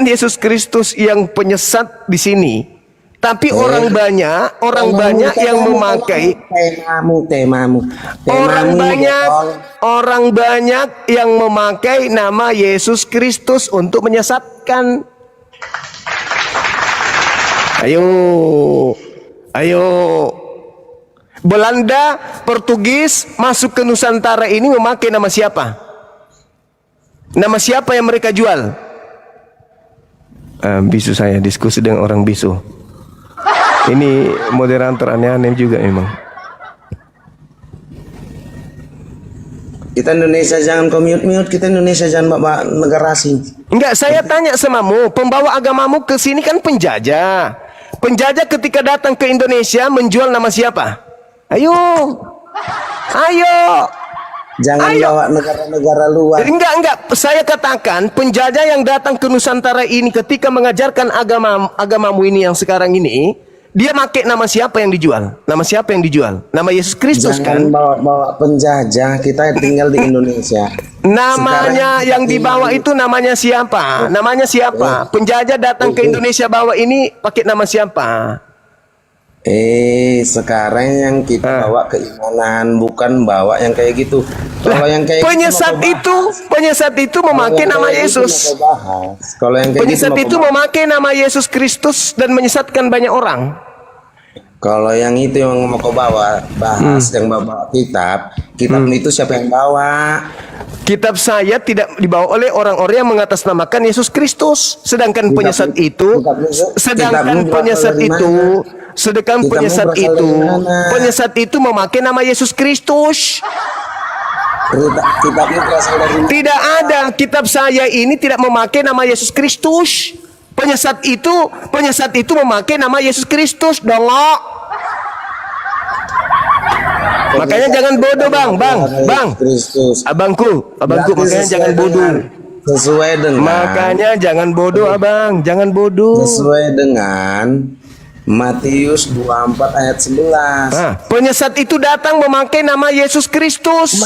Yesus Kristus yang penyesat di sini, tapi orang banyak yang memakai orang banyak yang memakai nama Yesus Kristus untuk menyesatkan. Ayo. Belanda, Portugis masuk ke Nusantara ini memakai nama siapa? Nama siapa yang mereka jual? Bisu saya diskusi dengan orang bisu. Ini moderator aneh-aneh juga memang. Kita Indonesia jangan mute, kita Indonesia jangan bawa negara asing. Enggak, saya tanya samamu, pembawa agamamu ke sini kan penjajah. Penjajah ketika datang ke Indonesia menjual nama siapa? Ayo. Jangan bawa negara-negara luar. Enggak. Saya katakan penjajah yang datang ke Nusantara ini ketika mengajarkan agamamu ini yang sekarang ini, dia pakai nama siapa yang dijual? Nama siapa yang dijual? Nama Yesus Kristus. Jangan kan? bawa penjajah. Kita tinggal di Indonesia. Namanya sekarang yang dibawa itu namanya siapa? Namanya siapa? Penjajah datang ke Indonesia bawa ini pakai nama siapa? Sekarang yang kita bawa keimanan, bukan bawa yang kayak gitu. Kalau yang kayak penyesat itu memakai nama Yesus. Kalau yang kayak penyesat itu memakai nama Yesus Kristus dan menyesatkan banyak orang. Kalau yang itu yang mau kau bahas yang bawa kitab itu siapa yang bawa? Kitab saya tidak dibawa oleh orang-orang yang mengatasnamakan Yesus Kristus. Sedangkan penyesat itu memakai nama Yesus Kristus. Kitabnya berasal dari tidak ada, kitab saya ini tidak memakai nama Yesus Kristus. Penyesat itu memakai nama Yesus Kristus. Dongok. Makanya jangan bodoh, bang. Abangku, makanya jangan bodoh. Sesuai dengan. Makanya jangan bodoh, abang, jangan bodoh. Sesuai dengan Matius 24 ayat 11. Penyesat itu datang memakai nama Yesus Kristus.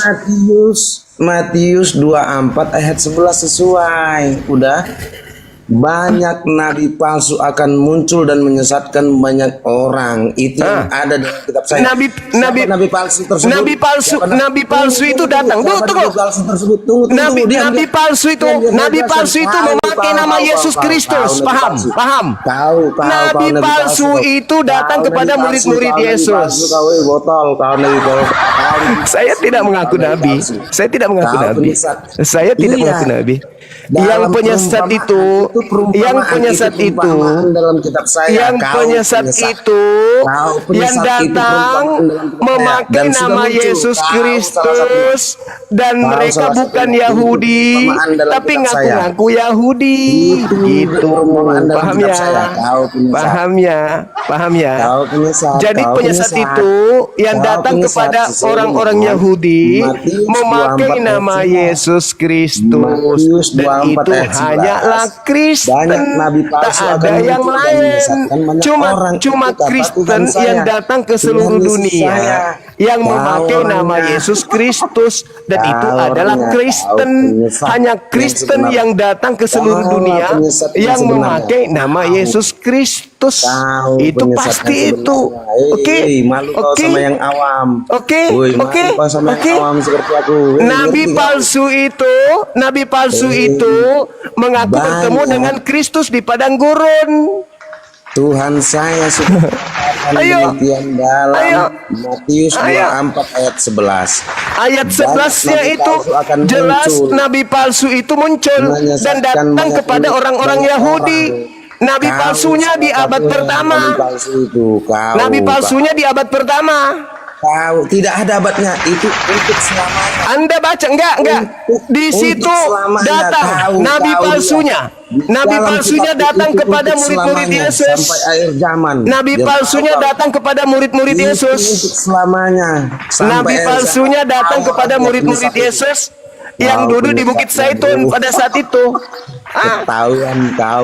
Matius 24 ayat 11 sesuai. Udah. Banyak nabi palsu akan muncul dan menyesatkan banyak orang. Itu yang ada di kitab saya. Nabi palsu tersebut. Nabi palsu itu datang. Tunggu. Nabi palsu itu memakai nama Yesus Kristus. Paham? Nabi palsu itu datang kepada murid-murid Yesus. Saya tidak mengaku nabi. Saya tidak mengaku nabi. Yang penyesat itu yang datang memakai nama Yesus Kristus dan mereka bukan Yahudi tapi ngaku-ngaku Yahudi gitu. Paham ya? Jadi penyesat itu yang datang kepada orang-orang Yahudi memakai nama Yesus Kristus dan itu hanyalah Kristen, tak ada yang lain. Cuma Kristen yang datang ke seluruh dunia yang memakai nama Yesus Kristus dan itu adalah Kristen. Hanya Kristen yang datang ke seluruh dunia yang memakai nama Yesus Kristus. Itu pasti itu. Oke. Nabi palsu itu mengaku bertemu dengan Kristus di padang gurun. Tuhan saya sudah demikian dalam Matius 24 ayat 11. Ayat 11-nya itu jelas nabi palsu itu muncul dan datang kepada orang-orang Yahudi. Nabi palsunya di abad pertama. Nabi palsunya di abad pertama. Tidak ada abadnya, itu untuk selamanya. Anda baca enggak? Di situ datang nabi palsunya. Nabi palsunya datang kepada murid-murid Yesus. Sampai akhir zaman. Nabi palsunya datang kepada murid-murid Yesus. Untuk selamanya. Nabi palsunya datang kepada murid-murid Yesus yang duduk di Bukit Zaitun pada saat itu.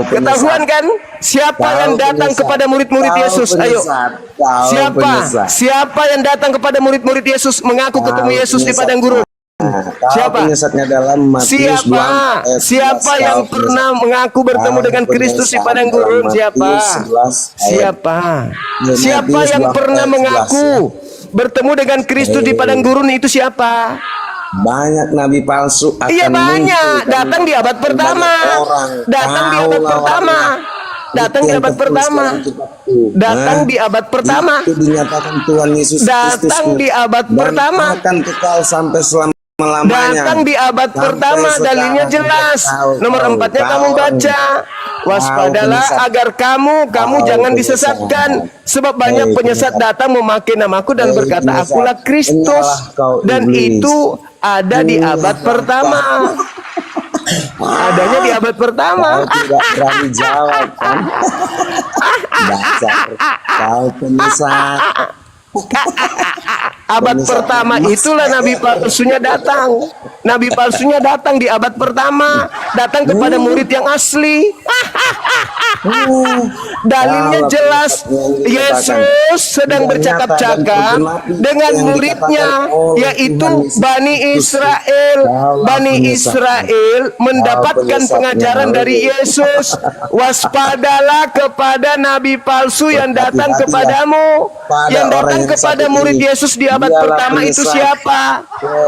Ketahuan kan? Siapa yang datang kepada murid-murid Yesus? Ayo. Siapa yang datang kepada murid-murid Yesus mengaku ketemu Yesus di padang gurun? Siapa? Penyesatnya dalam Matius 2 ayat 11. Siapa yang pernah mengaku bertemu dengan Kristus di padang gurun? Siapa? Siapa? Siapa yang pernah mengaku bertemu dengan Kristus di padang gurun itu siapa? Banyak nabi palsu akan Iya banyak. muncul. Datang di abad pertama. Datang di abad pertama. Datang di abad pertama. Datang di abad pertama. Itu dinyatakan Tuhan Yesus Kristus. Datang di abad pertama. Akan kekal sampai selama-lamanya. Datang di abad pertama, dalilnya jelas. Nomor 4-nya kamu baca. Waspadalah agar kamu jangan disesatkan, sebab banyak penyesat datang memakai namaku dan berkata akulah Kristus, dan itu ada di abad pertama. Adanya di abad pertama. Kau tidak berani jawab kan? Dasar kau penyesat. Abad pertama itulah nabi palsunya datang. Nabi palsunya datang di abad pertama, datang kepada murid yang asli. Dalilnya jelas, Yesus sedang bercakap-cakap dengan muridnya, yaitu Bani Israel. Bani Israel mendapatkan pengajaran dari Yesus. Waspadalah kepada nabi palsu yang datang kepadamu. Yang datang kepada murid Yesus di abad pertama itu siapa?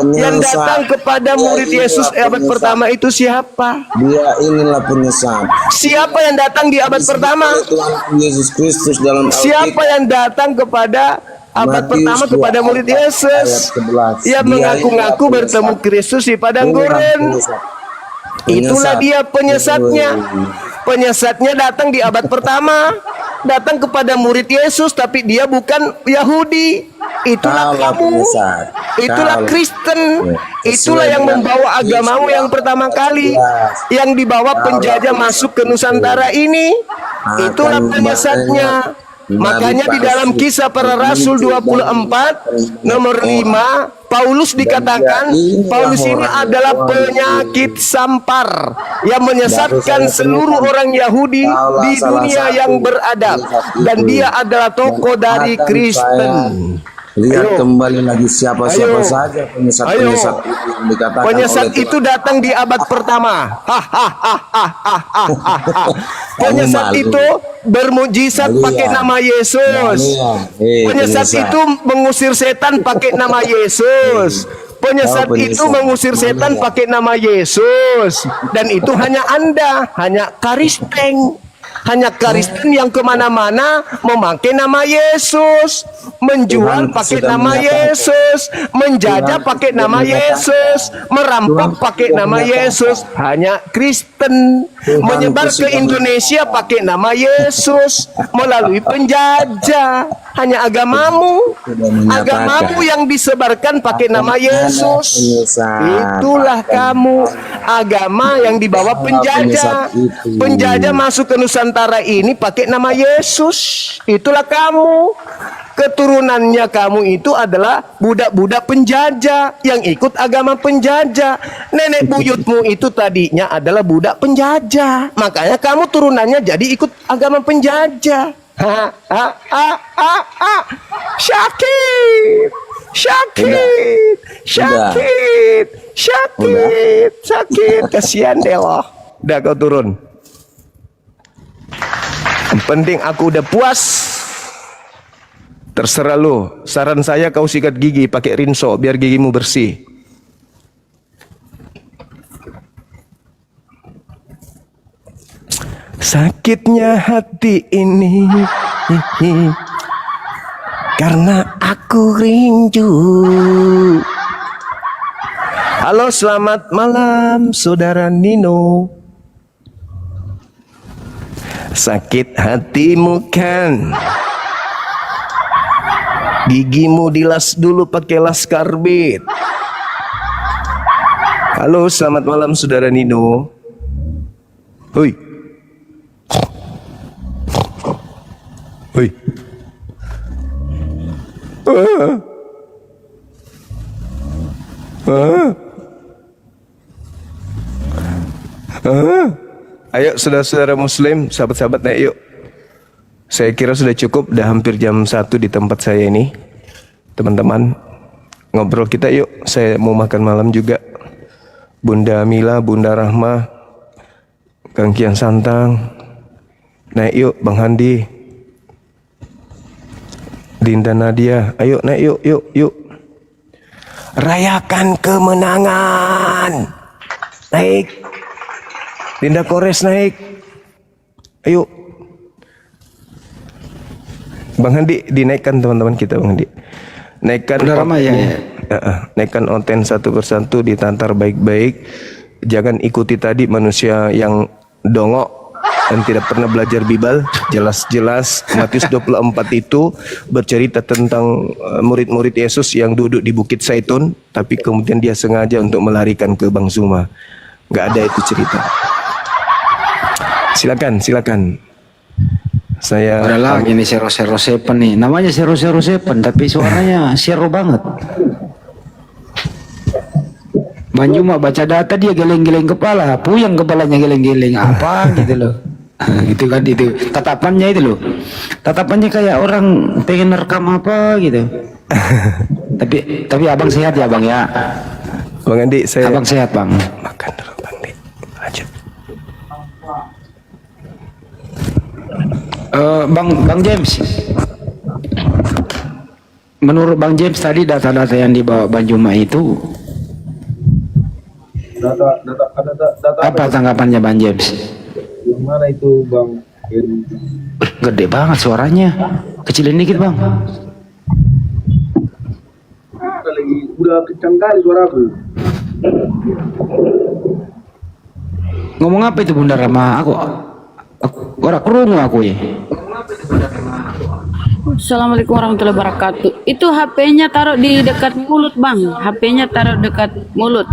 Yang datang kepada murid Yesus di abad pertama itu siapa? Dia inilah penyesat. Siapa yang datang di abad pertama? Tuhan Yesus Kristus dalam Siapa yang datang kepada abad pertama kepada murid Yesus? Ia mengaku-ngaku bertemu Kristus di padang gurun. Itulah dia penyesatnya. Penyesatnya datang di abad pertama, datang kepada murid Yesus, tapi dia bukan Yahudi. Itulah kamu. Itulah Kristen. Itulah yang membawa agamamu yang pertama kali, yang dibawa penjajah masuk ke Nusantara ini. Itulah penyesatnya. Makanya di dalam Kisah Para Rasul 24 nomor 5, Paulus dikatakan, Paulus ini adalah penyakit sampar yang menyesatkan seluruh orang Yahudi di dunia yang beradab, dan dia adalah tokoh dari Kristen. Lihat kembali lagi siapa-siapa saja penyesat-penyesat yang dikatakan penyesat oleh itu datang di abad pertama. Penyesat itu bermujizat pakai nama Yesus. Penyesat itu mengusir setan pakai nama Yesus. Penyesat itu mengusir setan pakai nama Yesus. Dan itu hanya Anda, hanya Kristen. Hanya Kristen yang kemana-mana memakai nama Yesus, menjual pakai nama Yesus, menjajah pakai nama Yesus, merampok pakai nama Yesus. Hanya Kristen menyebar ke Indonesia pakai nama Yesus melalui penjajah. Hanya agamamu yang disebarkan pakai nama Yesus. Itulah kamu, agama yang dibawa penjajah. Penjajah masuk ke Nusantara ini pakai nama Yesus. Itulah kamu. Keturunannya kamu itu adalah budak-budak penjajah yang ikut agama penjajah. Nenek buyutmu itu tadinya adalah budak penjajah. Makanya kamu turunannya jadi ikut agama penjajah. Sakit. Kasihan Dewa. Udah kau turun. Yang penting aku udah puas. Terserah lu. Saran saya kau sikat gigi pakai rinso biar gigimu bersih. Sakitnya hati ini karena aku rindu. Halo, selamat malam saudara Nino. Sakit hatimu kan? Gigimu dilas dulu pakai las karbit. Halo, selamat malam saudara Nino. Hoi. Hoi. Ayo saudara-saudara muslim, sahabat-sahabat, naik yuk. Saya kira sudah cukup, udah hampir jam 1 di tempat saya ini. Teman-teman, ngobrol kita yuk. Saya mau makan malam juga. Bunda Mila, Bunda Rahma, Kang Kian Santang. Naik yuk Bang Handi, Dinda Nadia. Ayo naik yuk. Rayakan kemenangan. Naik. Dinda Kores naik. Ayo. Bang Handi dinaikkan teman-teman kita Bang Handi. Naikkan naikkan onten satu persatu, ditantar baik-baik. Jangan ikuti tadi manusia yang dongok dan tidak pernah belajar Bible. Jelas-jelas Matius 24 itu bercerita tentang murid-murid Yesus yang duduk di Bukit Zaitun, tapi kemudian dia sengaja untuk melarikan ke Bang Zuma. Nggak ada itu cerita. Silakan. Saya ada lagi nih 007 nih. Namanya 007 tapi suaranya zero banget. Banjuma baca data dia geleng-geleng kepala, puyeng kepalanya geleng-geleng apa gitu loh. Itu kan itu tatapannya itu loh. Tatapannya kayak orang pengen rekam apa gitu. tapi abang sehat ya bang ya. Bang Andi, abang sehat bang. Makan dulu Bang Andi. Lanjut. Bang James. Menurut Bang James tadi data-data yang dibawa Banjuma itu data apa tanggapannya Bang James? yang mana itu Bang? Gede banget suaranya, kecilin dikit Bang. Udah kencang kali suaraku. Ngomong apa itu Bunda Rama? Aku orang kerungu aku ya. Assalamualaikum warahmatullahi wabarakatuh. Itu HP-nya taruh di dekat mulut bang. HP-nya taruh dekat mulut.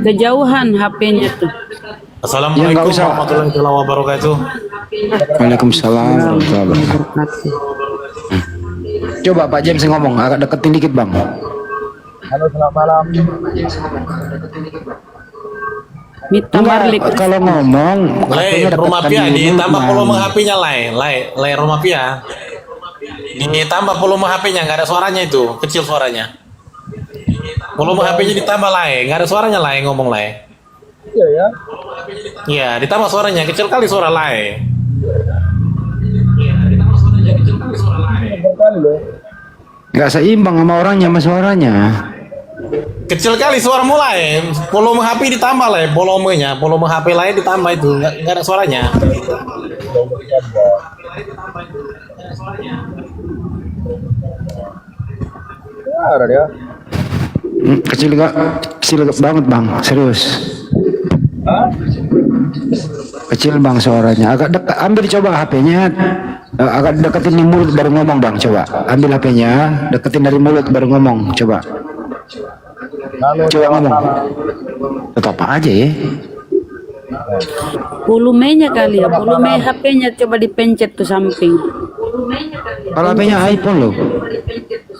Kejauhan HP-nya tuh. Assalamualaikum warahmatullahi wabarakatuh. Waalaikumsalam warahmatullahi wabarakatuh. Coba Pak James ngomong agak deketin dikit bang. Halo selamat malam. Mita Marlik. Kalau ngomong Rumah Pia ditambah volume HP-nya Rumah Pia. Ditambah volume HP-nya, nggak ada suaranya itu, kecil suaranya. Volume HP-nya ditambah nggak ada suaranya ngomong Iya ya. Iya, ditambah suaranya, kecil kali suara Berkali loh. nggak seimbang sama orangnya sama suaranya. Kecil kali suara mulai, volume HP ditambah volume HP lain ditambah itu, nggak ada suaranya. Ya, ada dia. Kecil banget bang, serius. Kecil bang suaranya, agak dekat. Ambil coba HP-nya, agak deketin di mulut baru ngomong bang. Coba ambil HP-nya, deketin dari mulut baru ngomong. Coba ngomong. Tetap aja ya. Volumenya kali ya. Volume HP-nya coba dipencet tuh samping. Kalau HP-nya iPhone loh.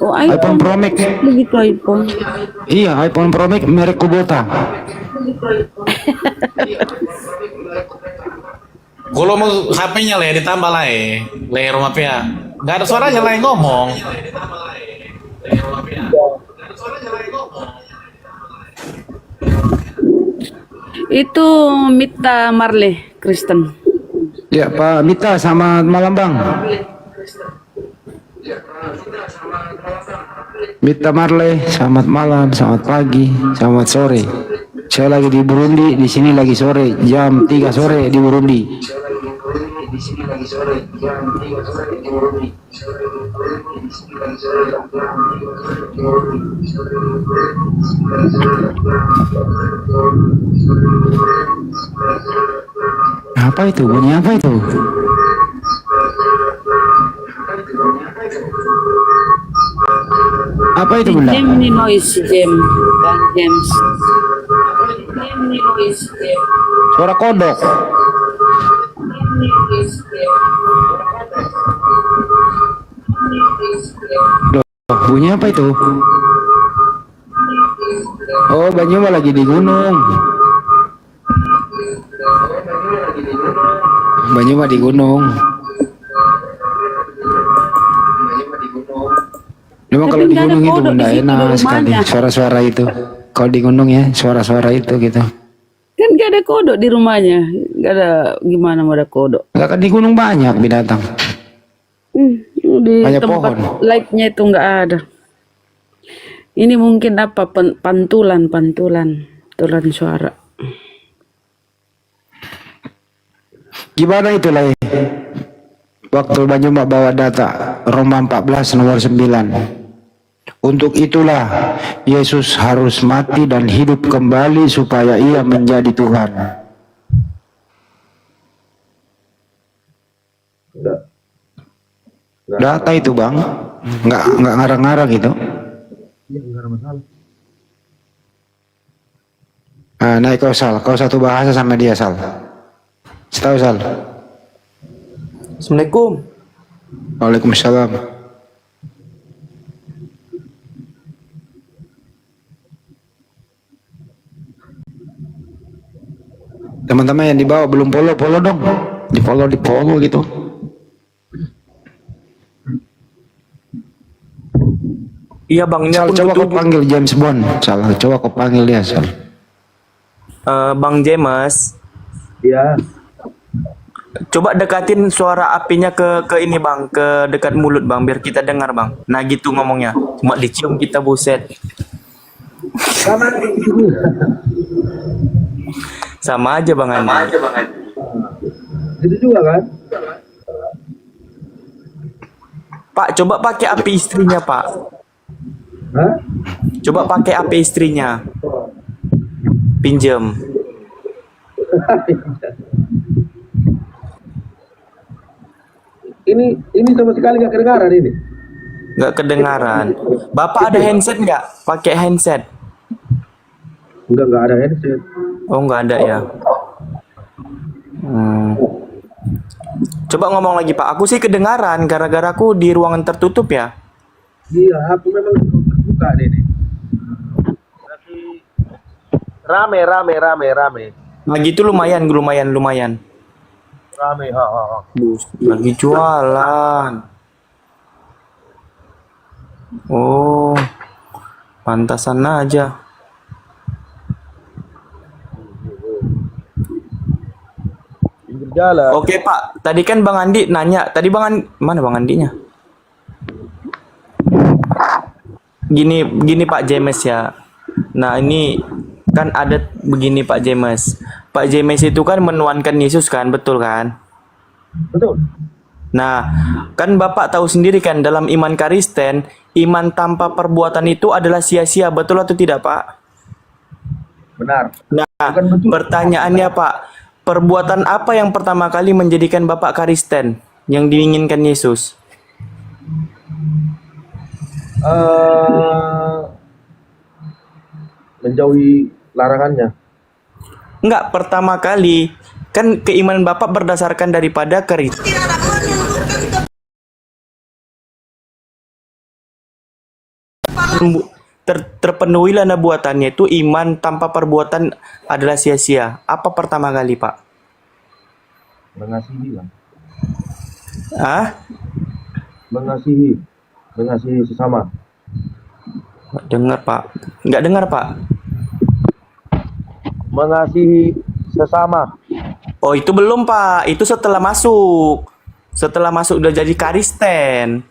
Oh iPhone Pro Max. Begitu iPhone. Iya iPhone Pro Max merek Kubota. Volume HP-nya ditambah Rumah Pia. Nggak ada suaranya ngomong. Itu Mita Marley Kristen. Ya Pak Mita, selamat malam bang. Mita Marley, selamat malam, selamat pagi, selamat sore. Saya lagi di Burundi, di sini lagi sore, jam 3 sore di Burundi. Apa itu? Bunyi apa itu? Apa itu bunda? Gemini noise Bang James. Suara kodok. Loh, bunyi apa itu? Oh, Banyuma lagi di gunung. Banyuma di gunung. Cuma Tapi kalau di nggak ada gunung itu kodok di enggak situ, enak di sekali rumahnya. suara-suara itu. Kalau di gunung ya suara-suara itu gitu. Kan nggak ada kodok di rumahnya. Nggak ada, gimana mau ada kodok. Enggak kan di gunung banyak binatang. Di Banyak tempat pohon. like-nya itu nggak ada. Ini mungkin apa, pantulan suara. Gimana itu lah? Waktu Banyu Mak bawa data Roma 14 nomor 9. Untuk itulah Yesus harus mati dan hidup kembali supaya ia menjadi Tuhan. Data itu bang, nggak ngarang-ngarang gitu. Nah, naik kau satu bahasa sama dia Sal. Setahu Sal. Assalamualaikum. Waalaikumsalam. Teman-teman yang di bawah belum follow dong. Di follow gitu. Iya bang, ini Sal, aku coba kau butuh panggil James Bond. Sal, coba kau panggil dia Sal. Bang James. Iya. Coba dekatin suara apinya ke ini bang, ke dekat mulut bang, biar kita dengar bang. Nah gitu ngomongnya, cuma dicium kita buset. Sama aja bang Andi. Itu juga kan? Pak, coba pakai api istrinya pak. Hah? Coba pakai api istrinya. Pinjem. Ini sama sekali nggak kedengaran ini. Nggak kedengaran. Bapak ada handset nggak? Pakai handset. Nggak ada headset. Oh nggak ada ya. Coba ngomong lagi Pak. Aku sih kedengaran gara-gara aku di ruangan tertutup ya. Iya, aku memang terbuka deh ini. Tapi rame. Nah gitu lumayan. Rame, ha. Lagi jualan. Oh, pantasan aja. Pinggir jalan. Oke Pak, tadi kan Bang Andi nanya. Tadi mana Bang Andinya? Gini Pak James ya. Nah ini kan ada begini Pak James. Pak James itu kan menuankan Yesus kan, betul kan? Betul. Nah, kan Bapak tahu sendiri kan dalam iman Kristen, iman tanpa perbuatan itu adalah sia-sia, betul atau tidak Pak? Benar. Nah, Bukan betul. pertanyaannya Pak, perbuatan apa yang pertama kali menjadikan Bapak Kristen yang diinginkan Yesus? Menjauhi larangannya. Enggak, pertama kali kan keimanan Bapak berdasarkan daripada Kristus. Terpenuhilah nubuatannya itu iman tanpa perbuatan adalah sia-sia. Apa pertama kali Pak? Mengasihi lah. Ah? Mengasihi sesama. Nggak dengar Pak. Nggak dengar Pak. Mengasihi sesama. Oh itu belum Pak. Itu setelah masuk. Setelah masuk udah jadi Kristen.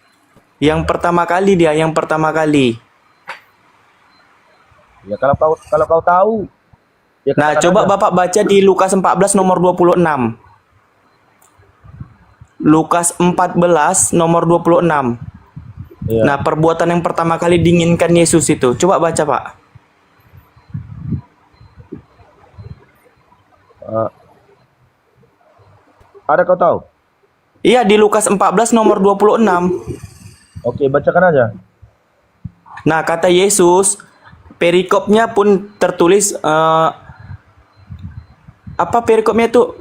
Yang pertama kali dia, yang pertama kali. Ya kalau kau tahu. Ya, Nah, katakan coba aja. Bapak baca di Lukas 14 nomor 26. Lukas 14 nomor 26. Iya. Nah, perbuatan yang pertama kali diinginkan Yesus itu. Coba baca, Pak. Ada kau tahu? Iya, di Lukas 14 nomor 26. Oke, bacakan aja. Nah, kata Yesus, perikopnya pun tertulis apa perikopnya itu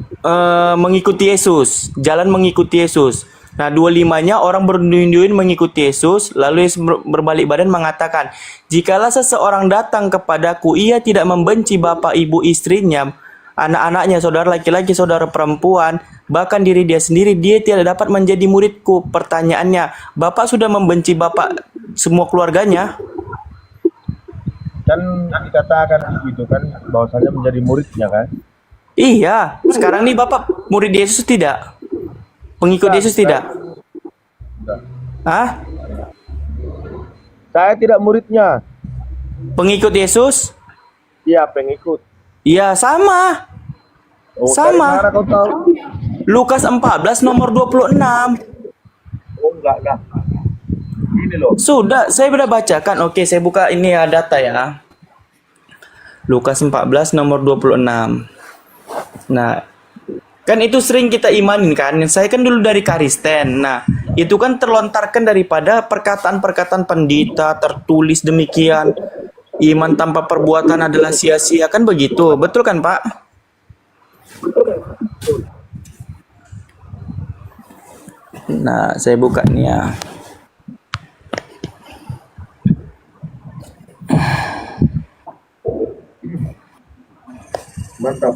mengikuti Yesus, jalan mengikuti Yesus. Nah, 25-nya orang berduyun-duyun mengikuti Yesus, lalu Yesus berbalik badan mengatakan, "Jikalau seseorang datang kepadaku, ia tidak membenci bapak, ibu, istrinya, anak-anaknya, saudara laki-laki, saudara perempuan, bahkan diri dia sendiri, dia tidak dapat menjadi muridku." Pertanyaannya, Bapak sudah membenci bapak semua keluarganya. Kan dikatakan itu kan bahwasanya menjadi muridnya kan. Iya, sekarang nih Bapak murid Yesus tidak? Pengikut Yesus tidak? Enggak. Hah? Saya tidak muridnya. Pengikut Yesus? Iya, pengikut. Iya, sama. Oh, Sama. dari mana kau tahu? Lukas 14 nomor 26. Oh, enggak. Ini loh. Sudah, saya sudah bacakan. Oke, saya buka ini ya data ya. Lukas 14 nomor 26. Nah, kan itu sering kita imanin kan. Saya kan dulu dari Kristen. Nah, itu kan terlontarkan daripada perkataan-perkataan pendeta tertulis demikian. Iman tanpa perbuatan adalah sia-sia, kan begitu. Betul kan, Pak? Nah, saya buka nih ya. Mantap.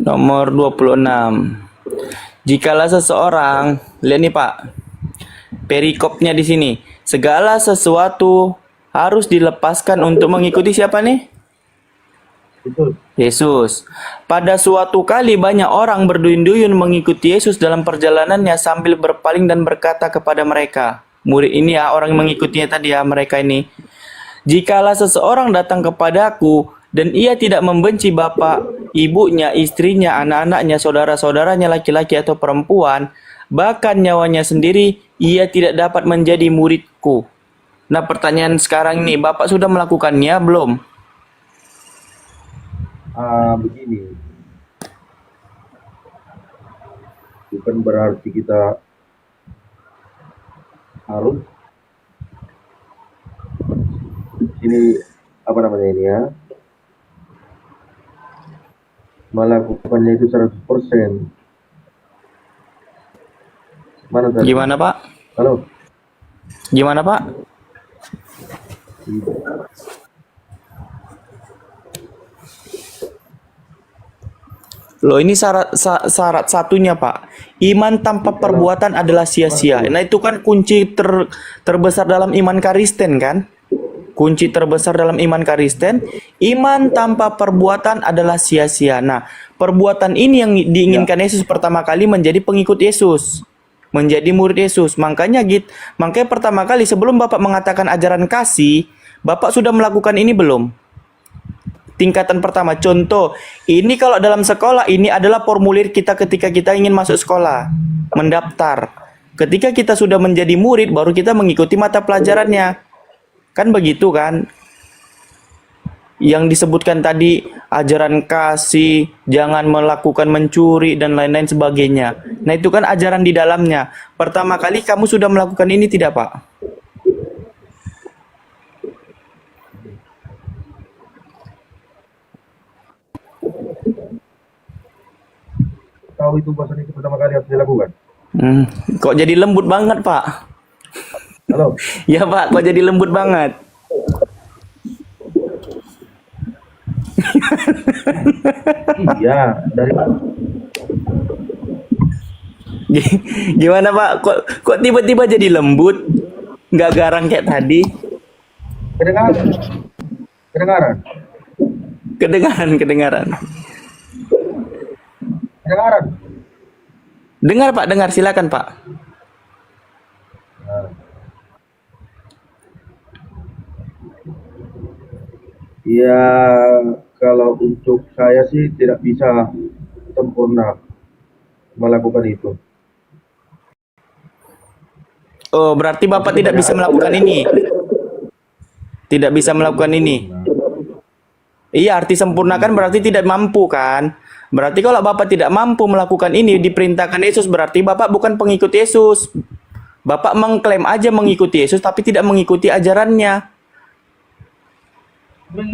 Nomor 26. Jikalau seseorang, lihat nih Pak, perikopnya di sini. Segala sesuatu harus dilepaskan untuk mengikuti siapa nih? Betul. Yesus. Pada suatu kali banyak orang berduyun-duyun mengikuti Yesus dalam perjalanannya sambil berpaling dan berkata kepada mereka. Murid ini ya, orang yang mengikutinya tadi ya, mereka ini. Jikalau seseorang datang kepadaku dan ia tidak membenci bapak, ibunya, istrinya, anak-anaknya, saudara-saudaranya laki-laki atau perempuan, bahkan nyawanya sendiri, ia tidak dapat menjadi muridku. Nah, pertanyaan sekarang nih, Bapak sudah melakukannya belum? Begini. Bukan berarti kita harus ini apa namanya ini ya, melakukannya itu 100%. Mana tadi? Gimana, Pak? Halo. Gimana, Pak? Loh, ini syarat satunya, Pak. Iman tanpa perbuatan adalah sia-sia. Nah, itu kan kunci terbesar dalam iman Kristen kan? Kunci terbesar dalam iman Kristen, iman tanpa perbuatan adalah sia-sia. Nah, perbuatan ini yang diinginkan Yesus pertama kali menjadi pengikut Yesus, menjadi murid Yesus. Makanya pertama kali sebelum Bapak mengatakan ajaran kasih, Bapak sudah melakukan ini belum? Tingkatan pertama, contoh, ini kalau dalam sekolah, ini adalah formulir kita ketika kita ingin masuk sekolah, mendaftar. Ketika kita sudah menjadi murid, baru kita mengikuti mata pelajarannya. Kan begitu kan? Yang disebutkan tadi, ajaran kasih, jangan melakukan mencuri, dan lain-lain sebagainya. Nah, itu kan ajaran di dalamnya. Pertama kali kamu sudah melakukan ini tidak, Pak? Tahu itu bahasa itu pertama kali harus dilakukan. Kok jadi lembut banget, Pak? Halo. Ya, Pak, kok jadi lembut banget? Iya, dari Gimana, Pak? Kok tiba-tiba jadi lembut? Nggak garang kayak tadi? kedengaran. Kedengaran. Kedengaran. Kedengaran. Dengar, Pak, dengar. Silakan, Pak. Ya, kalau untuk saya sih tidak bisa sempurna melakukan itu. Oh, berarti Bapak tidak bisa melakukan ini. Tidak bisa melakukan ini. Iya, arti sempurna kan berarti tidak mampu kan? Berarti kalau Bapak tidak mampu melakukan ini, diperintahkan Yesus, berarti Bapak bukan pengikut Yesus. Bapak mengklaim aja mengikuti Yesus, tapi tidak mengikuti ajarannya.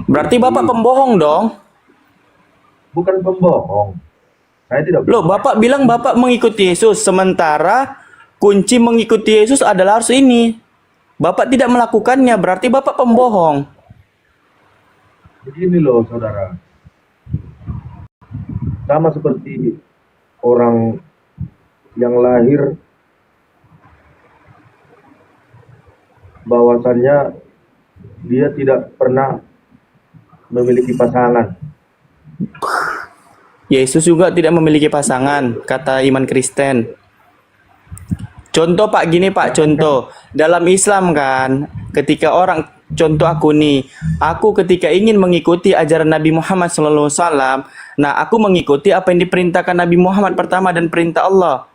Berarti Bapak pembohong dong. Bukan pembohong. Saya tidak. Loh, Bapak bilang Bapak mengikuti Yesus, sementara kunci mengikuti Yesus adalah harus ini. Bapak tidak melakukannya, berarti Bapak pembohong. Begini loh, saudara. Sama seperti orang yang lahir bahwasannya dia tidak pernah memiliki pasangan. Yesus juga tidak memiliki pasangan, kata iman Kristen. Contoh Pak, gini Pak, contoh. Dalam Islam kan, ketika orang, contoh aku nih, aku ketika ingin mengikuti ajaran Nabi Muhammad SAW, nah aku mengikuti apa yang diperintahkan Nabi Muhammad pertama dan perintah Allah.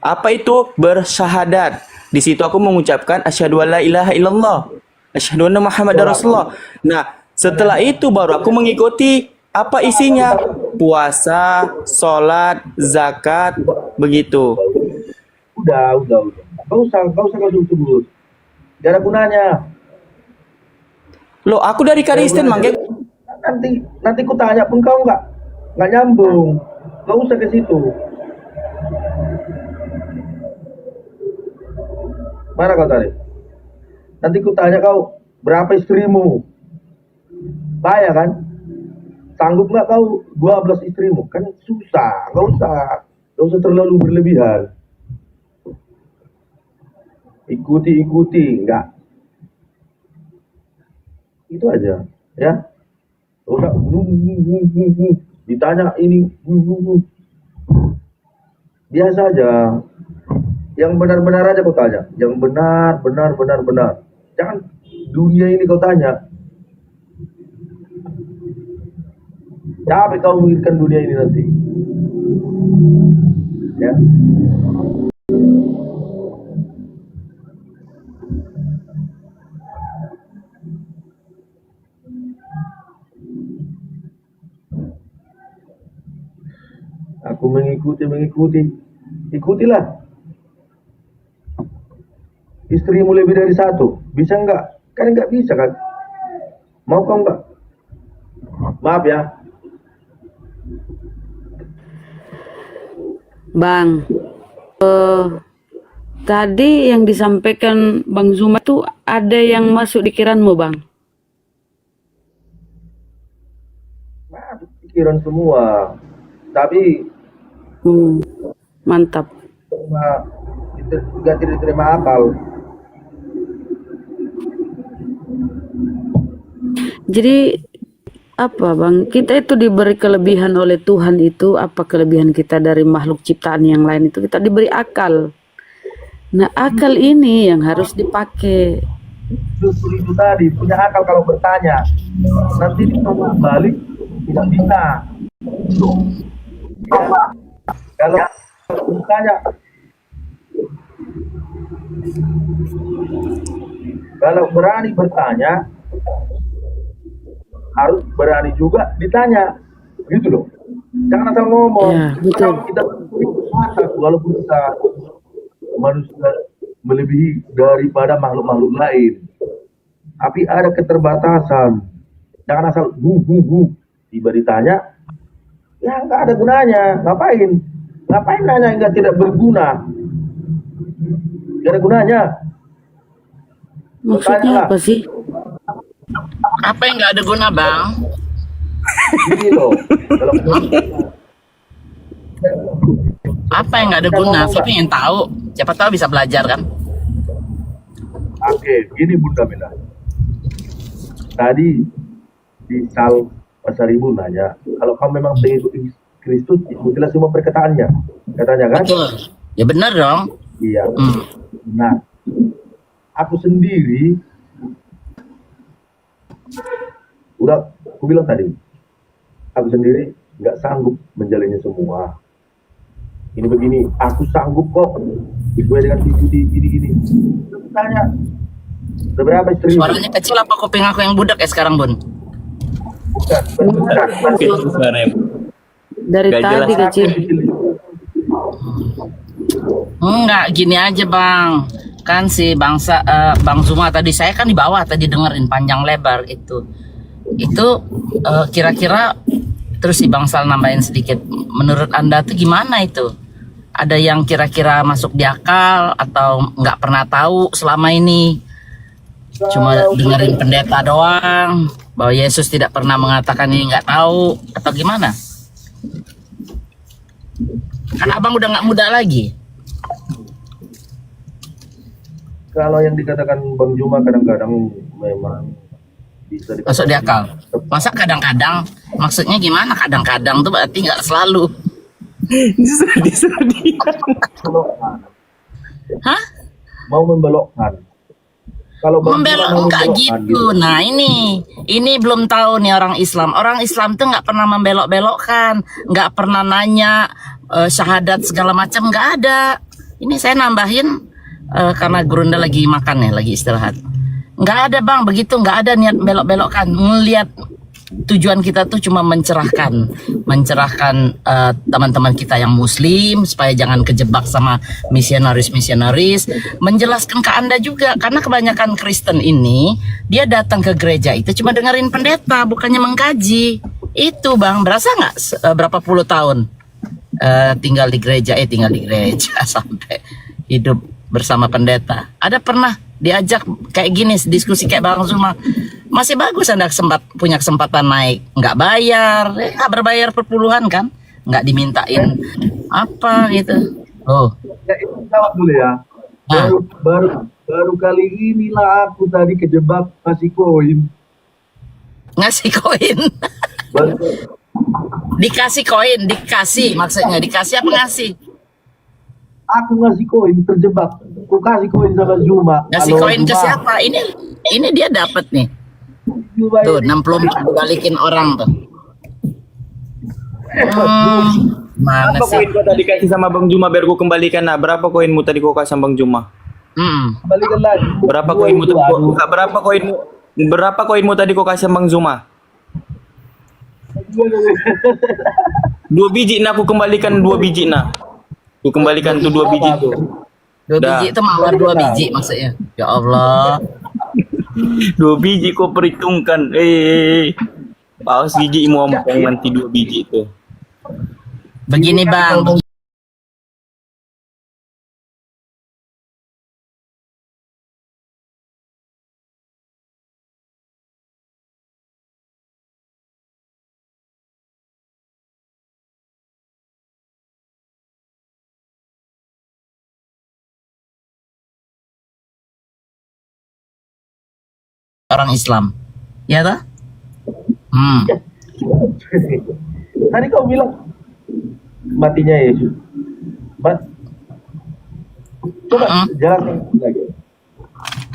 Apa itu? Bersyahadat. Di situ aku mengucapkan asyhadu alla ilaha illallah, asyhadu anna Muhammadar Rasulullah. Nah, setelah itu baru aku mengikuti apa isinya? Puasa, sholat, zakat, begitu. Udah. Gak usah kau sebut. Gak ada gunanya. Loh, aku dari Kristen, Mangge. Nanti ku tanya pun kau nggak nyambung. Gak usah ke situ. Mana kau tadi? Nanti ku tanya kau berapa istrimu? Bahaya kan? Sanggup nggak kau 12 istrimu? Kan susah. Gak usah terlalu berlebihan. Ikuti, enggak. Itu aja, ya. Udah, ditanya ini, biasa aja. Yang benar-benar aja kau tanya. Yang benar. Jangan dunia ini kau tanya. Capek kau memikirkan dunia ini nanti. Ya. Aku mengikuti. Ikutilah. Istrimu lebih dari satu, bisa enggak? Kan enggak bisa kan? Mau kau enggak? Maaf ya. Bang, tadi yang disampaikan Bang Zuma itu ada yang masuk di pikiranmu, Bang? Maaf, pikiran semua. Tapi Mantap. tidak diterima akal. Jadi apa Bang, kita itu diberi kelebihan oleh Tuhan itu, apa kelebihan kita dari makhluk ciptaan yang lain itu, kita diberi akal. Nah akal ini yang harus dipakai. Justru itu tadi, punya akal kalau bertanya. Nanti ditunggu balik, tidak bisa. Ya. Kalau bertanya, kalau berani bertanya, harus berani juga ditanya, gitu loh. Jangan asal ngomong. Ya, betul. Kita walaupun kita manusia melebihi daripada makhluk-makhluk lain, tapi ada keterbatasan. Jangan asal tiba ditanya, ya nggak ada gunanya. Ngapain nanya yang tidak berguna? Nggak ada gunanya. Maksudnya apa sih? Apa yang nggak ada guna, Bang? Gini loh. Apa yang nggak ada guna? Saya pengen tahu. Siapa tahu bisa belajar kan? Oke, gini Bunda Mila. Tadi di Sal Pasar Ibu nanya, kalau kamu memang pengikut Kristus, ikutilah semua perkataannya. Katanya kan? Betul. Ya benar dong. Iya. Nah, aku sendiri udah aku bilang tadi, aku sendiri nggak sanggup menjalannya semua. Ini begini, aku sanggup kok sesuai dengan gini. Tanya, berapa istri? Suaranya kecil apa kuping aku yang budak ya sekarang, Bun? Bukan. Dari Gak tadi jelas. kecil. Enggak, gini aja, Bang. Kan si Bang Zuma tadi, saya kan di bawah tadi dengerin panjang lebar itu. Kira-kira terus si Bang Sal nambahin sedikit. Menurut Anda tuh gimana itu? Ada yang kira-kira masuk di akal atau nggak pernah tahu selama ini? Cuma dengerin pendeta doang bahwa Yesus tidak pernah mengatakan ini, nggak tahu atau gimana? Kan abang udah nggak muda lagi. Kalau yang dikatakan Bang Juma kadang-kadang memang bisa Masuk di akal. Masa kadang-kadang, maksudnya gimana? Kadang-kadang tuh berarti nggak selalu. belokkan. Hah? Mau membelokkan. Kalau Bang Juma Membelok mau enggak membelokkan gitu. Nah ini belum tahu nih orang Islam. Orang Islam tuh nggak pernah membelok-belokkan, nggak pernah nanya syahadat segala macam, nggak ada. Ini saya nambahin karena Gurunda lagi makan ya, lagi istirahat. Nggak ada bang, begitu nggak ada niat belok-belokkan. Ngelihat tujuan kita tuh cuma mencerahkan teman-teman kita yang Muslim supaya jangan kejebak sama misionaris, menjelaskan ke Anda juga karena kebanyakan Kristen ini dia datang ke gereja itu cuma dengerin pendeta bukannya mengkaji. Itu bang, berasa nggak berapa puluh tahun tinggal di gereja sampai hidup bersama pendeta. Ada pernah diajak kayak gini diskusi kayak Bang Zuma, masih bagus Anda punya kesempatan naik, nggak bayar, berbayar perpuluhan kan, nggak dimintain apa gitu. Oh, Ya, itu jawab dulu ya. Baru kali inilah aku tadi kejebak ngasih koin. ngasih koin. Baru Dikasih koin, dikasih maksudnya dikasih apa ngasih? aku ngasih koin terjebak. Aku kasih koin sama Juma. Ngasih Kalau koin ke Juma- siapa? Ini dia dapat nih. Juma Tuh ini- 64 dibalikin orang tuh. Mana Berapa sih? koin kau tadi kasih sama Bang Juma biar ku kembalikan? Nah, berapa koinmu tadi kau kasih sama Bang Juma? Balikan lagi. Berapa Dua koinmu itu, tadi? aduh. Berapa koinmu tadi kau kasih sama Bang Juma? 2 biji nah, aku kembalikan 2 biji nah. Aku kembalikan tuh 2 biji tuh. 2 Dah. biji itu mawar 2 biji maksudnya. Ya Allah. 2 biji kau perhitungkan. Paus biji mau makan nanti 2 biji itu. Begini Bang, orang Islam. Ya toh? Tadi kau bilang matinya Yesus. Coba jelaskan lagi.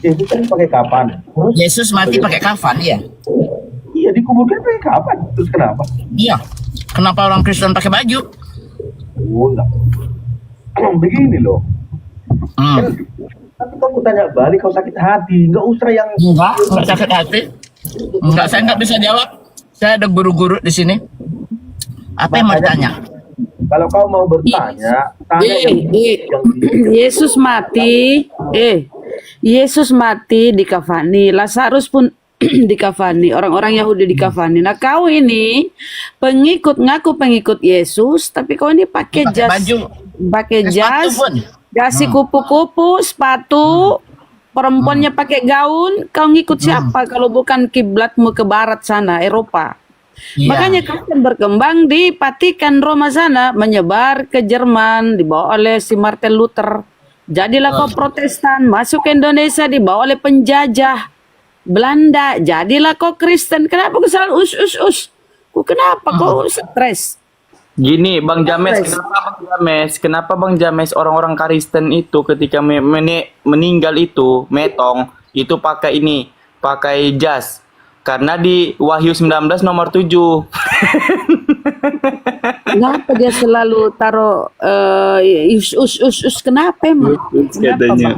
Yesus kan pakai kapan? Terus Yesus mati pakai kafan ya? iya dikuburkan pakai kapan? Terus kenapa? Iya. Kenapa orang Kristen pakai baju? Oh enggak. Begini loh. Tapi kau tanya balik kau sakit hati, nggak usah yang Enggak sakit hati. Enggak, saya nggak bisa jawab. Saya ada guru-guru di sini. Apa yang mau ditanya? kalau kau mau bertanya, tanya yang Yesus mati, Yesus mati dikafani, Lazarus pun dikafani, orang-orang Yahudi dikafani. Nah kau ini ngaku pengikut Yesus, tapi kau ini pakai Pakai jas, baju. pakai Pakai jas, sepatu pun. kasih kupu-kupu, sepatu, perempuannya pakai gaun. Kau ngikut siapa kalau bukan kiblatmu ke barat sana, Eropa? Iya. Makanya Kristen berkembang di Vatikan Roma sana, menyebar ke Jerman, dibawa oleh si Martin Luther. Jadilah kau Protestan, masuk ke Indonesia, dibawa oleh penjajah Belanda. Jadilah kau Kristen. Kenapa kau selalu us? Kenapa kau stres? Gini, Bang James, kenapa Bang James orang-orang Kristen itu ketika meninggal itu, metong, itu pakai jas. Karena di Wahyu 19 nomor 7. Kenapa dia selalu taruh us? Kenapa emang? Katanya,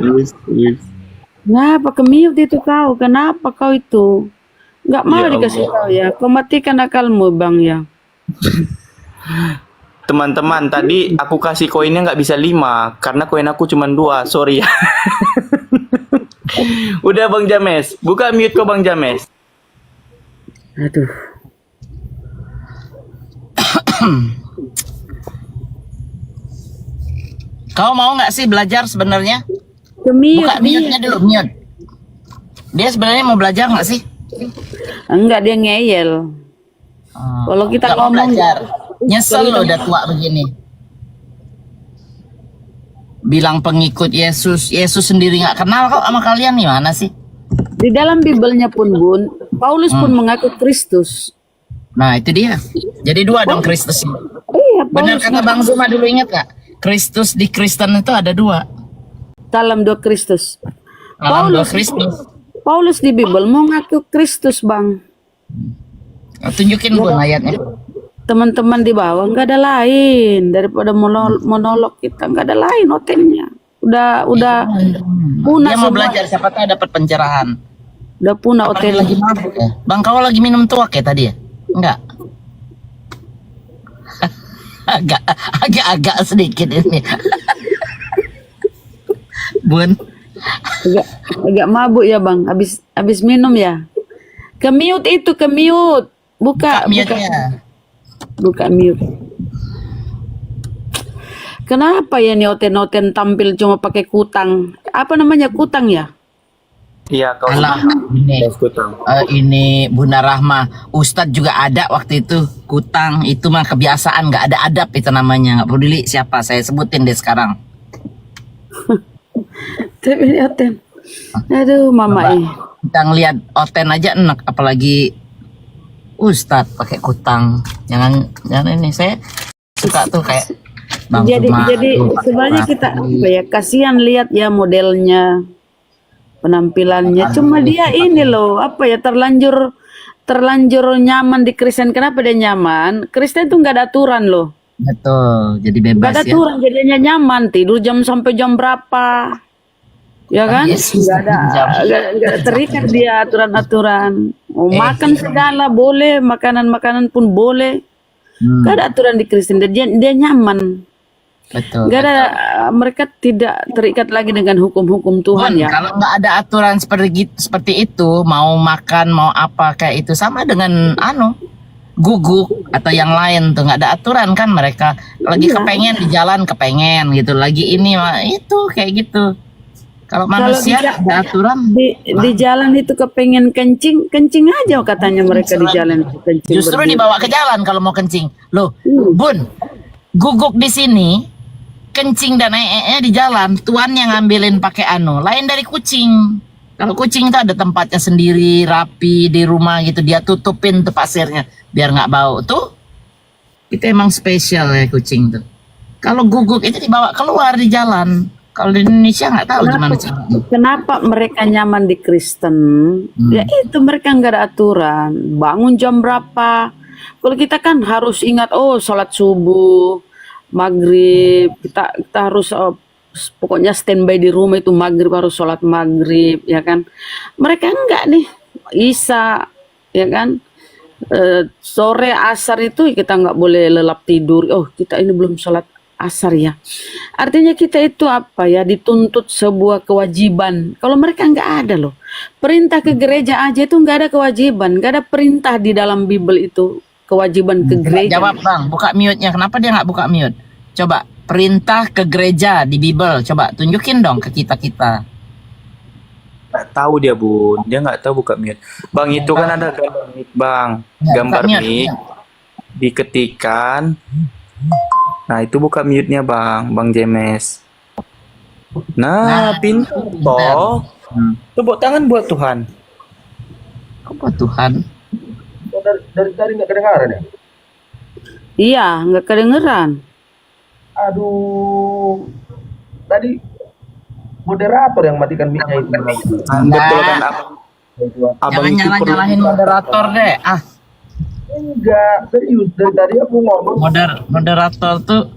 Kenapa kemiut itu kau? Kenapa kau itu? Nggak mau Ya dikasih tahu ya. Kau matikan akalmu bang ya. Teman-teman, tadi aku kasih koinnya nggak bisa 5 karena koin aku cuma 2, sorry ya. Udah Bang James, buka mute kok Bang James. Aduh. Kau mau nggak sih belajar sebenarnya? Kemiut. Buka mute-nya dulu, mute. Dia sebenarnya mau belajar nggak sih? Enggak, dia ngeyel. Kalau kita Nggak mau ngomong belajar. Nyesel lo udah tua begini. bilang pengikut Yesus. Yesus sendiri nggak kenal kok sama kalian, gimana sih? Di dalam Bibelnya pun Bun, Paulus pun mengaku Kristus. Nah itu dia. Jadi dua dong Kristus. Iya, Benar Paulus kata Bang Zuma dulu, ingat gak? Kristus di Kristen itu ada dua. dalam dua Kristus. Dalam dua Kristus. Paulus di Bibel mengaku Kristus, Bang. Tunjukin Bun ayatnya. Teman-teman di bawah nggak ada lain daripada monolog kita, nggak ada lain otennya. Udah punah Dia mau semua. belajar, siapa tahu dapat pencerahan. Udah punah Apa dia oten. lagi mabuk ya? Bang, kau lagi minum tuak ya tadi ya? Enggak. Agak sedikit ini. Bun. Agak mabuk ya, Bang. Habis minum ya. Ke-mute itu, ke-mute. Buka Mute-nya. buka mute. Kenapa ya nih oten-oten tampil cuma pakai kutang? Apa namanya, kutang ya? Iya, kau Alah, ini Bunda Rahma, Ustadz juga ada waktu itu kutang, itu mah kebiasaan, nggak ada adab itu namanya, nggak peduli siapa, saya sebutin deh sekarang. Tapi ini oten. Aduh, mama Kita ngeliat Oten aja enak, apalagi Ustadz pakai kutang. Jangan ini, saya suka tuh kayak Bang Zuma. Jadi sebenarnya kita apa ya, kasihan lihat ya modelnya, penampilannya. Cuma dia ini loh, apa ya, terlanjur nyaman di Kristen. Kenapa dia nyaman? Kristen tuh nggak ada aturan loh. Betul, jadi Nggak bebas ada ya. aturan, jadinya nyaman. Tidur jam sampai jam berapa? Ya kan? Yesus, Nggak ada terikat dia aturan-aturan. Mau makan segala boleh, makanan pun boleh. Nggak ada aturan di Kristen. Dia nyaman. Betul. Nggak ada, mereka tidak terikat lagi dengan hukum-hukum Tuhan Bun, ya. kalau nggak ada aturan seperti itu, mau makan mau apa kayak itu sama dengan guguk atau yang lain tuh, nggak ada aturan kan, mereka lagi kepengen di jalan kepengen gitu, lagi ini itu kayak gitu. Kalau manusia ada aturan. Di jalan itu kepengen kencing aja katanya mereka di jalan itu kencing. Justru dibawa ke jalan kalau mau kencing. Loh, Bun, guguk di sini kencing dan di jalan, tuan yang ngambilin pakai lain dari kucing. Kalau kucing itu ada tempatnya sendiri, rapi di rumah gitu, dia tutupin tuh pasirnya biar nggak bau. Tuh itu emang spesial ya kucing tuh. Kalau guguk itu dibawa keluar di jalan. Kalau di Indonesia nggak tahu gimana caranya. Kenapa mereka nyaman di Kristen? Ya itu, mereka nggak ada aturan. Bangun jam berapa? Kalau kita kan harus ingat, sholat subuh, maghrib, kita harus pokoknya standby di rumah itu maghrib, harus sholat maghrib, ya kan? Mereka enggak nih, Isya, ya kan? Sore asar itu kita nggak boleh lelap tidur. Kita ini belum sholat asar ya. Artinya kita itu apa ya, dituntut sebuah kewajiban. Kalau mereka nggak ada loh. Perintah ke gereja aja itu nggak ada kewajiban, nggak ada perintah di dalam Bible itu kewajiban ke gereja. Jawab Bang, buka mute-nya. Kenapa dia nggak buka mute? Coba perintah ke gereja di Bible, coba tunjukin dong ke kita. nggak tahu dia, Bun. Dia nggak tahu buka mute. Bang, itu kan ada gambar mic, Bang. Gambar buka mute. mic diketikan. Nah, itu buka mute-nya, Bang James. Nah, pintar toh. Tepuk tangan buat Tuhan. Kok buat Tuhan? Dari tadi nggak kedengaran ya? Iya, nggak kedengeran. Aduh, tadi moderator yang matikan mic-nya itu. Betul kan, Abang Jangan itu perlu nyalahin moderator deh. Enggak, serius. Dari tadi aku ngomong. Moderator tuh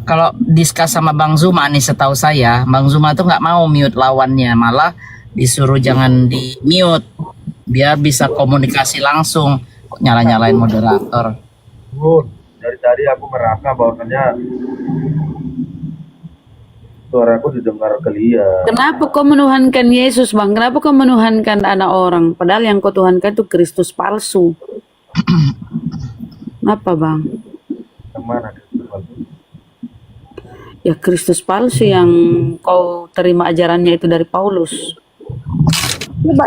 kalau diskus sama Bang Zuma nih, setahu saya Bang Zuma tuh nggak mau mute lawannya, malah disuruh jangan di mute biar bisa komunikasi langsung. Kok nyalain moderator? Bun, dari tadi aku merasa bahwasannya suaraku didengar clear. Kenapa kau menuhankan Yesus, Bang? Kenapa kau menuhankan anak orang? Padahal yang kau tuhankan itu Kristus palsu. Kenapa, Bang? Yang mana? Ya Kristus palsu yang kau terima ajarannya itu dari Paulus.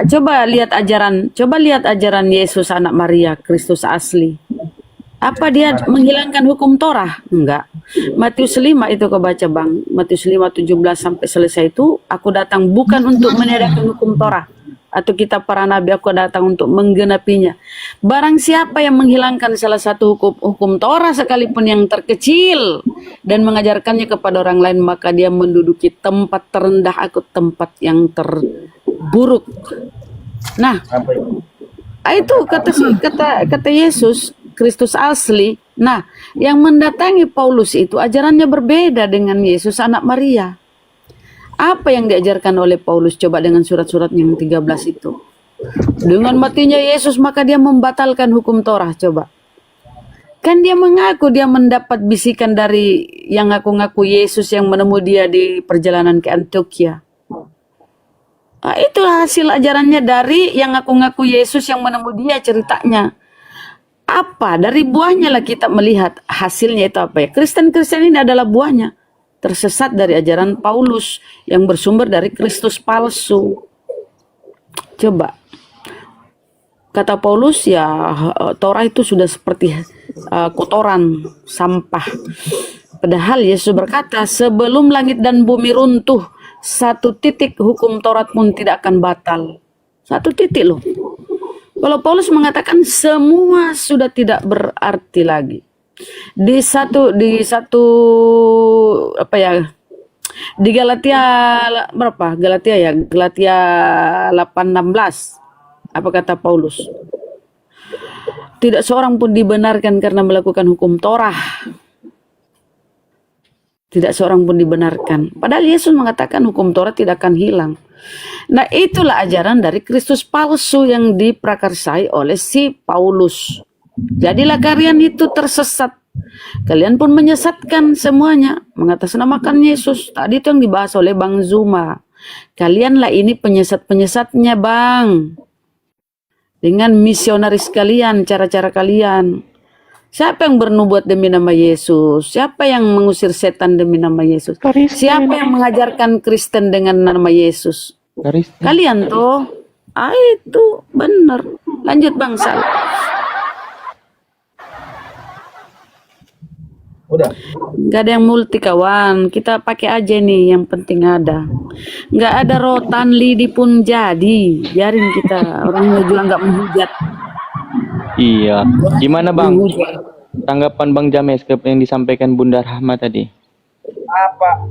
Coba lihat ajaran Yesus anak Maria, Kristus asli. Apa dia menghilangkan hukum Torah? Enggak. Matius 5 itu kau baca Bang. Matius 5:17 sampai selesai itu, aku datang bukan untuk meniadakan hukum Torah atau kitab para nabi, aku datang untuk menggenapinya. Barang siapa yang menghilangkan salah satu hukum Torah sekalipun yang terkecil dan mengajarkannya kepada orang lain, maka dia menduduki tempat terendah atau tempat yang terburuk. Nah, itu kata Yesus Kristus asli. Nah, yang mendatangi Paulus itu ajarannya berbeda dengan Yesus anak Maria. Apa yang diajarkan oleh Paulus? Coba dengan surat-surat yang 13 itu. Dengan matinya Yesus maka dia membatalkan hukum Torah. Coba. Kan dia mengaku dia mendapat bisikan dari yang ngaku-ngaku Yesus yang menemui dia di perjalanan ke Antioquia. Nah, itu hasil ajarannya dari yang ngaku-ngaku Yesus yang menemui dia ceritanya. Apa? Dari buahnya lah kita melihat hasilnya itu apa ya. Kristen-Kristen ini adalah buahnya. Tersesat dari ajaran Paulus yang bersumber dari Kristus palsu. Coba. Kata Paulus ya Torah itu sudah seperti kotoran, sampah. Padahal Yesus berkata sebelum langit dan bumi runtuh, 1 titik hukum Taurat pun tidak akan batal. 1 titik loh. Kalau Paulus mengatakan semua sudah tidak berarti lagi. Di Galatia berapa? Galatia 8:16. Apa kata Paulus? Tidak seorang pun dibenarkan karena melakukan hukum Torah. Tidak seorang pun dibenarkan. Padahal Yesus mengatakan hukum Torah tidak akan hilang. Nah, itulah ajaran dari Kristus palsu yang diprakarsai oleh si Paulus. Jadilah kalian itu tersesat. Kalian pun menyesatkan semuanya. Mengatasnamakan Yesus. Tadi itu yang dibahas oleh Bang Zuma. Kalianlah ini penyesat-penyesatnya Bang. Dengan misionaris kalian, cara-cara kalian. Siapa yang bernubuat demi nama Yesus? Siapa yang mengusir setan demi nama Yesus? Siapa yang mengajarkan Kristen dengan nama Yesus? Kalian tuh. Itu benar. Lanjut Bang Sal. Udah. Gak ada yang multi kawan. Kita pakai aja nih yang penting ada. Gak ada rotan lidi pun jadi. Biarin kita. Orangnya juga gak menghujat. Iya. Gimana Bang? Tanggapan Bang James ke yang disampaikan Bunda Rahma tadi? Apa?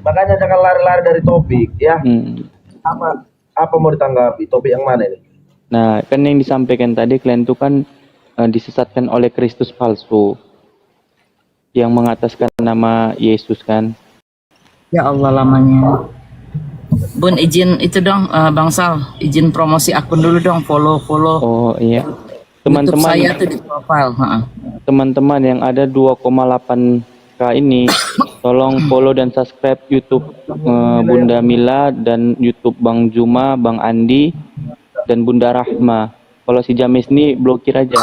Makanya jangan lari-lari dari topik ya. Apa mau ditanggapi? Topik yang mana ini? Nah, kan yang disampaikan tadi kalian tuh kan disesatkan oleh Kristus palsu yang mengataskan nama Yesus kan. Ya Allah lamanya. Bun izin itu dong Bang Sal, izin promosi akun dulu dong, follow. Oh iya. YouTube Teman-teman saya tuh di profile. Teman-teman yang ada 2,8K ini tolong follow dan subscribe YouTube Bunda Mila dan YouTube Bang Juma, Bang Andi dan Bunda Rahma. Kalau si James ini blokir aja.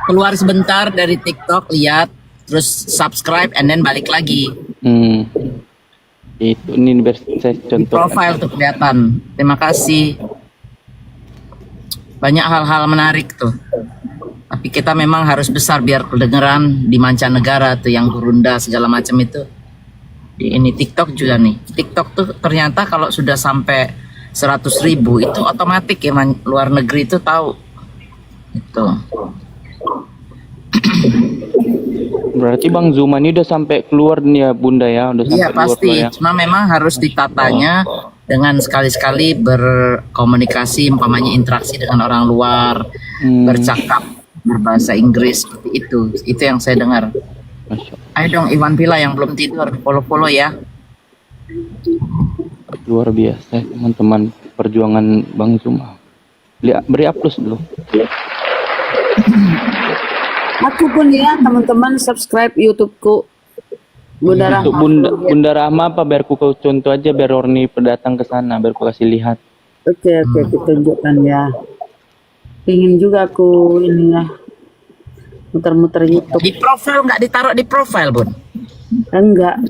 Keluar sebentar dari TikTok, lihat, terus subscribe, and then balik lagi. Itu ini saya Di contoh. profile tuh kelihatan. Terima kasih. Banyak hal-hal menarik tuh. Tapi kita memang harus besar biar kedengeran di mancanegara tuh yang Gurunda segala macam itu. Di ini TikTok juga nih. TikTok tuh ternyata kalau sudah sampai 100.000 itu otomatis ya luar negeri itu tahu. Itu. Berarti Bang Zuma ini udah sampai keluar nih ya Bunda ya, udah sampai Iya pasti, keluar ya. cuma memang harus ditatanya dengan sekali-sekali berkomunikasi, umpamanya interaksi dengan orang luar, bercakap berbahasa Inggris seperti itu yang saya dengar. Ayo dong Iwan Pila yang belum tidur, follow ya. Luar biasa teman-teman perjuangan Bang Zuma. Beri plus dulu. Aku pun ya teman-teman subscribe YouTubeku Bunda Rahma. Untuk Bunda Rahma apa biar ku contoh aja biar Orni datang ke sana biar ku kasih lihat. Oke, tunjukkan ya. Pingin juga aku ini ya muter-muter YouTube. Di profile nggak ditaruh di profile Bun? Enggak.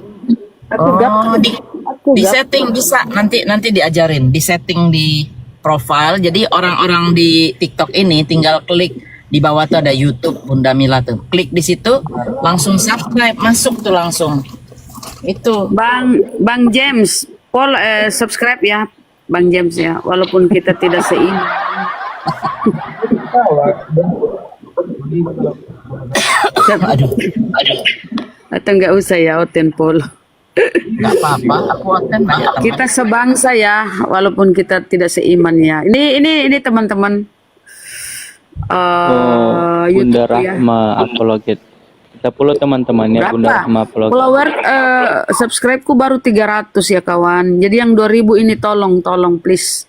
Aku Di setting bisa nanti diajarin di setting di profile. Jadi orang-orang di TikTok ini tinggal klik Di bawah tuh ada YouTube Bunda Mila tuh. Klik di situ, langsung subscribe, masuk tuh langsung. Itu. Bang James, subscribe ya, Bang James ya, walaupun kita tidak seiman. Aduh, Atau nggak usah ya, Oten Polo. nggak apa-apa. Aku akan banyak teman. Kita sebangsa ya, walaupun kita tidak seiman ya. Ini teman-teman. Bunda YouTube ya. Rahma Apologet. Kita follow teman-teman ya, Bunda Berapa? Rahma Apologet. Follower subscribe-ku baru 300 ya kawan. Jadi yang 2000 ini tolong please.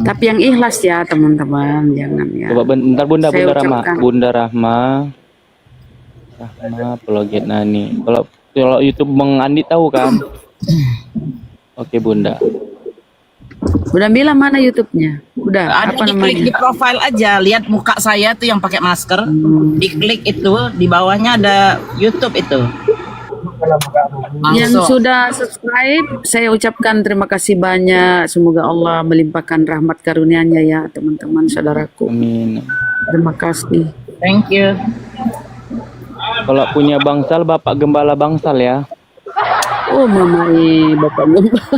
Tapi yang ikhlas ya teman-teman, jangan ya. Coba bentar Bunda, Saya Bunda Rahma, ucapkan. Bunda Rahma Apologet Nani. Kalau YouTube Bang Andi tahu kan? Oke Bunda. Udah bilang mana YouTube-nya? Udah, Ada apa diklik di namanya? profile aja, lihat muka saya tuh yang pakai masker. Diklik itu, di bawahnya ada YouTube itu. Yang Langsung. sudah subscribe, saya ucapkan terima kasih banyak. Semoga Allah melimpahkan rahmat karunia-Nya ya teman-teman saudaraku. Amin. Terima kasih. Thank you. Kalau punya bangsal, Bapak Gembala Bangsal ya. Oh mamai Bapak Gembala.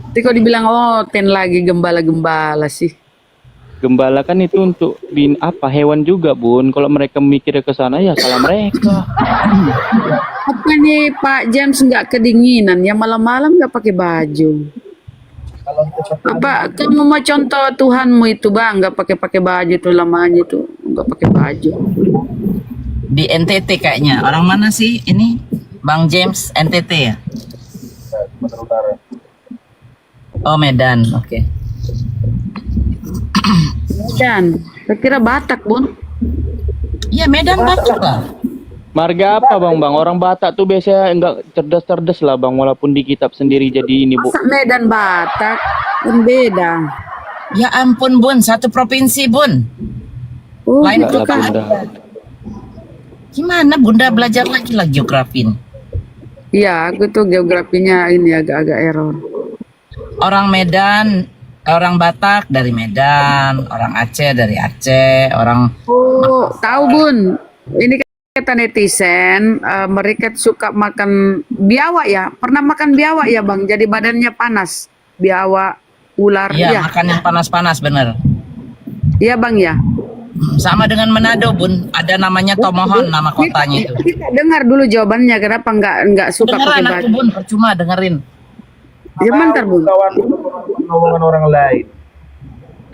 Tapi kok dibilang Ten lagi gembala-gembala sih. Gembala kan itu untuk apa hewan juga Bun. Kalau mereka mikirnya ke sana ya salah mereka. Apa nih Pak James nggak kedinginan ya, malam-malam nggak pakai baju? Apa kamu mau contoh Tuhanmu itu Bang, nggak pakai baju tuh lamanya tuh, nggak pakai baju. Di NTT kayaknya. Orang mana sih ini? Bang James NTT ya? Oh Medan, oke. Dan saya kira Batak Bun. Iya Medan Batak lah. Marga apa Bang? Orang Batak tuh biasanya enggak cerdas-cerdas lah Bang. Walaupun di kitab sendiri jadi ini Bu. Masa Medan Batak kan beda. Ya ampun Bun, satu provinsi Bun. Oh, Lain Enggak itu lah kan. Bunda. Gimana Bunda belajar lagi lah geografi? iya, aku tuh geografinya ini agak-agak error. Orang Medan, orang Batak dari Medan, orang Aceh dari Aceh, orang Oh, tahu Bun. Ini kata netizen, mereka suka makan biawak ya. Pernah makan biawak ya Bang? Jadi badannya panas. Biawak, ular. ya Iya, makan yang panas-panas bener. iya Bang ya. Sama dengan Manado Bun, ada namanya Tomohon nama kotanya itu. Kita dengar dulu jawabannya. Kenapa nggak suka pakai Dengeran aku baju? Bun, percuma dengerin. Ya bentar Bun. Kawan lu ngomongan orang lain.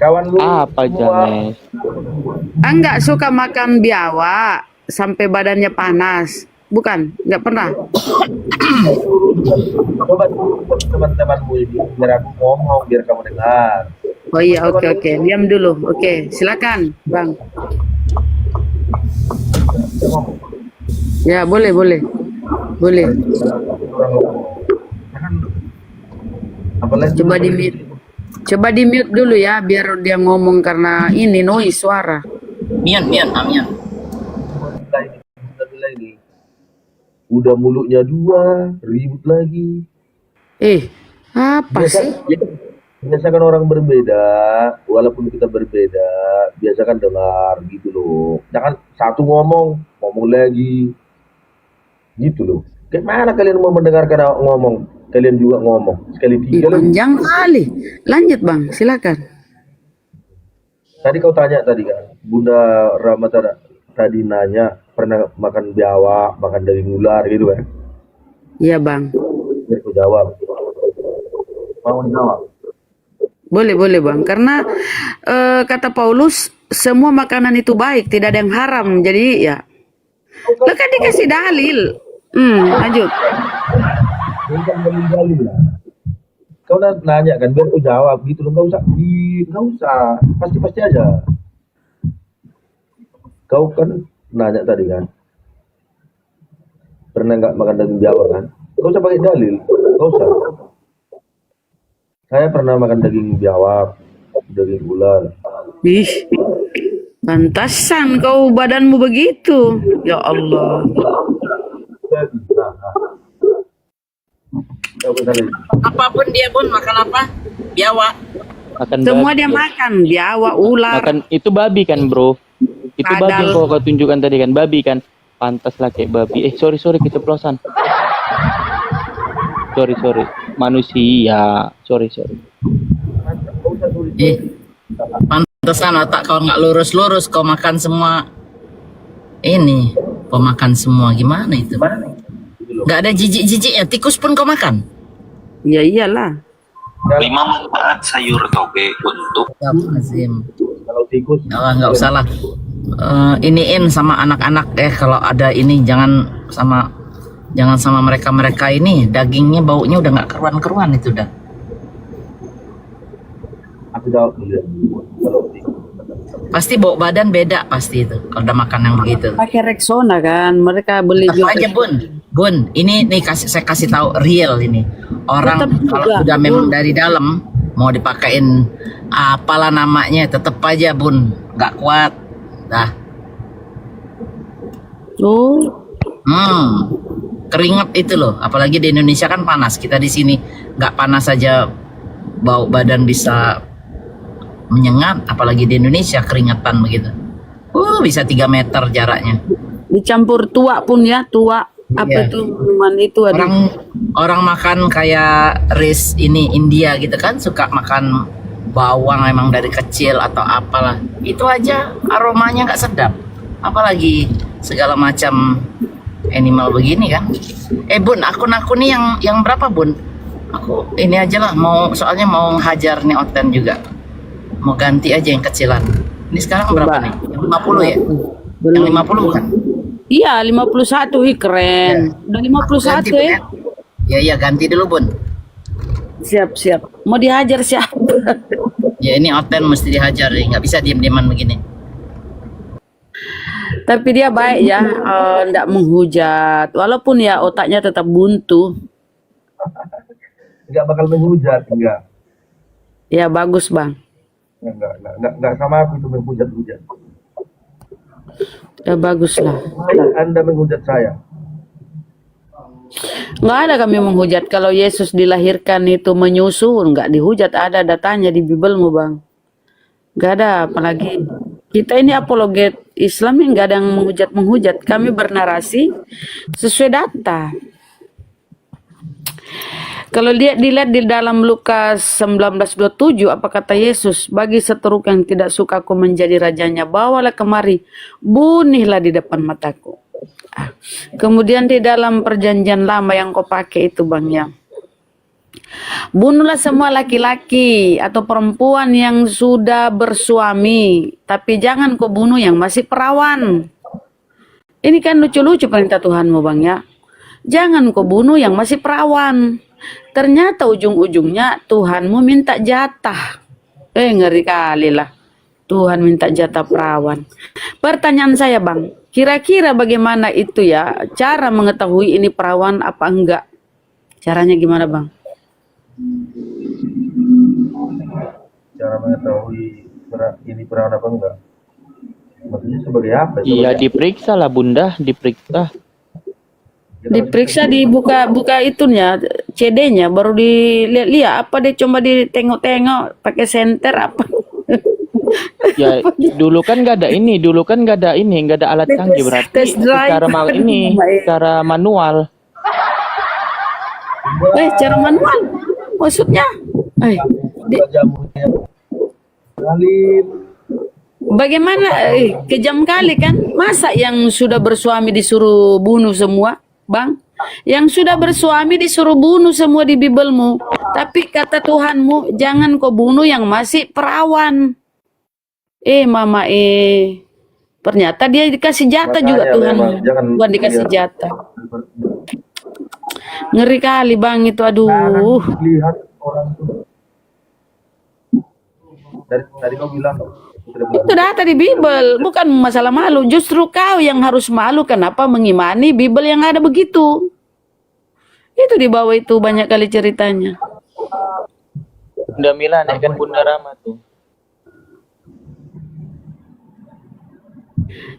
Kawan lu Apa Janes? Nggak suka makan biawak sampai badannya panas. Bukan, nggak pernah. coba teman-temanmu ini biar aku ngomong biar kamu dengar. Oh iya, oke. Diam dulu. Oke, silakan Bang. Ya, boleh. Boleh. Apalagi Coba di mute dulu ya, biar dia ngomong karena ini noise suara. Mian, Amian. ini udah mulutnya dua ribut lagi. Apa sih? Biasakan orang berbeda, walaupun kita berbeda, biasakan dengar gitu loh. Jangan satu ngomong lagi, gitu loh. Gimana kalian mau mendengarkan ngomong? Kalian juga ngomong sekali tiga lagi. Panjang kali. Lanjut Bang, silakan. Tadi kau tanya tadi kan, Bunda Rahma tadi nanya pernah makan biawak, makan daging ular gitu kan? Iya Bang. Biar kau jawab. Mau jawab? Boleh Bang, karena kata Paulus semua makanan itu baik, tidak ada yang haram. Jadi ya, lo kan dikasih dalil. Lanjut. Bukan meninggalin lah. Kau nanya kan, biar kau jawab gitu loh, nggak usah, pasti aja. Kau kan nanya tadi kan, pernah nggak makan daging biawak kan? Kau usah pakai dalil, kau usah. Saya pernah makan daging biawak, daging ular. Ih, pantasan kau badanmu begitu. Ya Allah. Apapun dia Bun, makan apa? Biawak. Makan Semua babi. dia makan, biawak, ular. Makan itu babi kan, bro? Itu babi Kadal. yang kau tunjukkan tadi kan, babi kan? Pantas lah kayak babi. Sorry keceplosan. Sorry. Manusia. Sorry. Pantesan otak kau nggak lurus-lurus, kau makan semua ini. Kau makan semua gimana itu? Nggak ada jijik-jijiknya, tikus pun kau makan. Ya iyalah. 5 manfaat sayur toge untuk Astagfirullahaladzim. Kalau tikus Nggak usah lah. Iniin sama anak-anak kalau ada ini jangan sama mereka ini, dagingnya baunya udah nggak keruan-keruan itu udah. aku jawab dulu ya. Kalau tikus Pasti bau badan beda pasti itu kalau udah makan yang begitu. Pakai Rexona kan, mereka beli Tetap aja Bun, ini nih saya kasih tahu real ini. Orang Tetap kalau juga, udah memang dari dalam mau dipakein apalah namanya, tetap aja Bun, nggak kuat. Dah. Oh, Keringet itu loh, apalagi di Indonesia kan panas. Kita di sini nggak panas aja bau badan bisa menyengat, apalagi di Indonesia keringetan begitu. Bisa 3 meter jaraknya. dicampur tua pun ya, tua. Apa Iya. itu minuman itu ada. Orang makan kayak rice ini India gitu kan, suka makan bawang emang dari kecil atau apalah. Itu aja aromanya nggak sedap. Apalagi segala macam animal begini kan. Bun, akun nih yang berapa Bun? Aku ini aja lah, soalnya mau hajar nih Oten juga. Mau ganti aja yang kecilan. Ini sekarang berapa nih? Yang 50 ya? Yang 50 kan? Iya, 51. Ih, keren. Udah 51 Ganti, Bun, ya. Ya ganti dulu Bun. Siap. Mau dihajar siapa? Ya ini Oten mesti dihajar, nggak bisa diam-diaman begini. Tapi dia baik ya, nggak menghujat. Walaupun ya otaknya tetap buntu. nggak bakal menghujat, enggak. Ya bagus bang. Nggak sama aku itu menghujat-hujat. Ya bagus lah. Anda menghujat saya. Nggak ada kami menghujat. Kalau Yesus dilahirkan itu menyusu, nggak dihujat. Ada datanya di Bibelmu bang. Nggak ada, apalagi kita ini apologet Islam ini nggak ada yang menghujat. Kami bernarasi sesuai data. Kalau dilihat di dalam Lukas 19:27, apa kata Yesus? Bagi seteruk yang tidak suka aku menjadi rajanya, bawalah kemari, bunihlah di depan mataku. Kemudian di dalam perjanjian lama yang kau pakai itu bang ya, bunuhlah semua laki-laki atau perempuan yang sudah bersuami, tapi jangan kau bunuh yang masih perawan. Ini kan lucu-lucu perintah Tuhanmu bang ya. Jangan kau bunuh yang masih perawan. Ternyata ujung-ujungnya Tuhanmu minta jatah. Ngeri kali lah. Tuhan minta jatah perawan. Pertanyaan saya bang, kira-kira bagaimana itu ya cara mengetahui ini perawan apa enggak? Caranya gimana bang? Cara mengetahui ini perawan apa enggak? Maksudnya sebagai apa? Iya, diperiksa lah Bunda, diperiksa. Diperiksa, dibuka itunya, CD-nya, baru dilihat-lihat apa dia, coba ditengok-tengok pakai senter apa. Ya, dulu kan nggak ada alat canggih, berarti Test drive. secara manual. Cara manual maksudnya? Bagaimana? Kejam kali kan? Masa yang sudah bersuami disuruh bunuh semua? Bang, yang sudah bersuami disuruh bunuh semua di Bibelmu. Tapi kata Tuhanmu, jangan kau bunuh yang masih perawan. Mama, ternyata dia dikasih jatah juga Tuhanmu. Tuhan dikasih jatah. Ngeri kali bang itu, aduh. Lihat orang itu. Tadi kau bilang Itu data di Bibel, bukan masalah malu. Justru kau yang harus malu, kenapa mengimani Bibel yang ada begitu. Itu di bawah itu banyak kali ceritanya. Bunda Mila nih kan Bunda Rama tuh.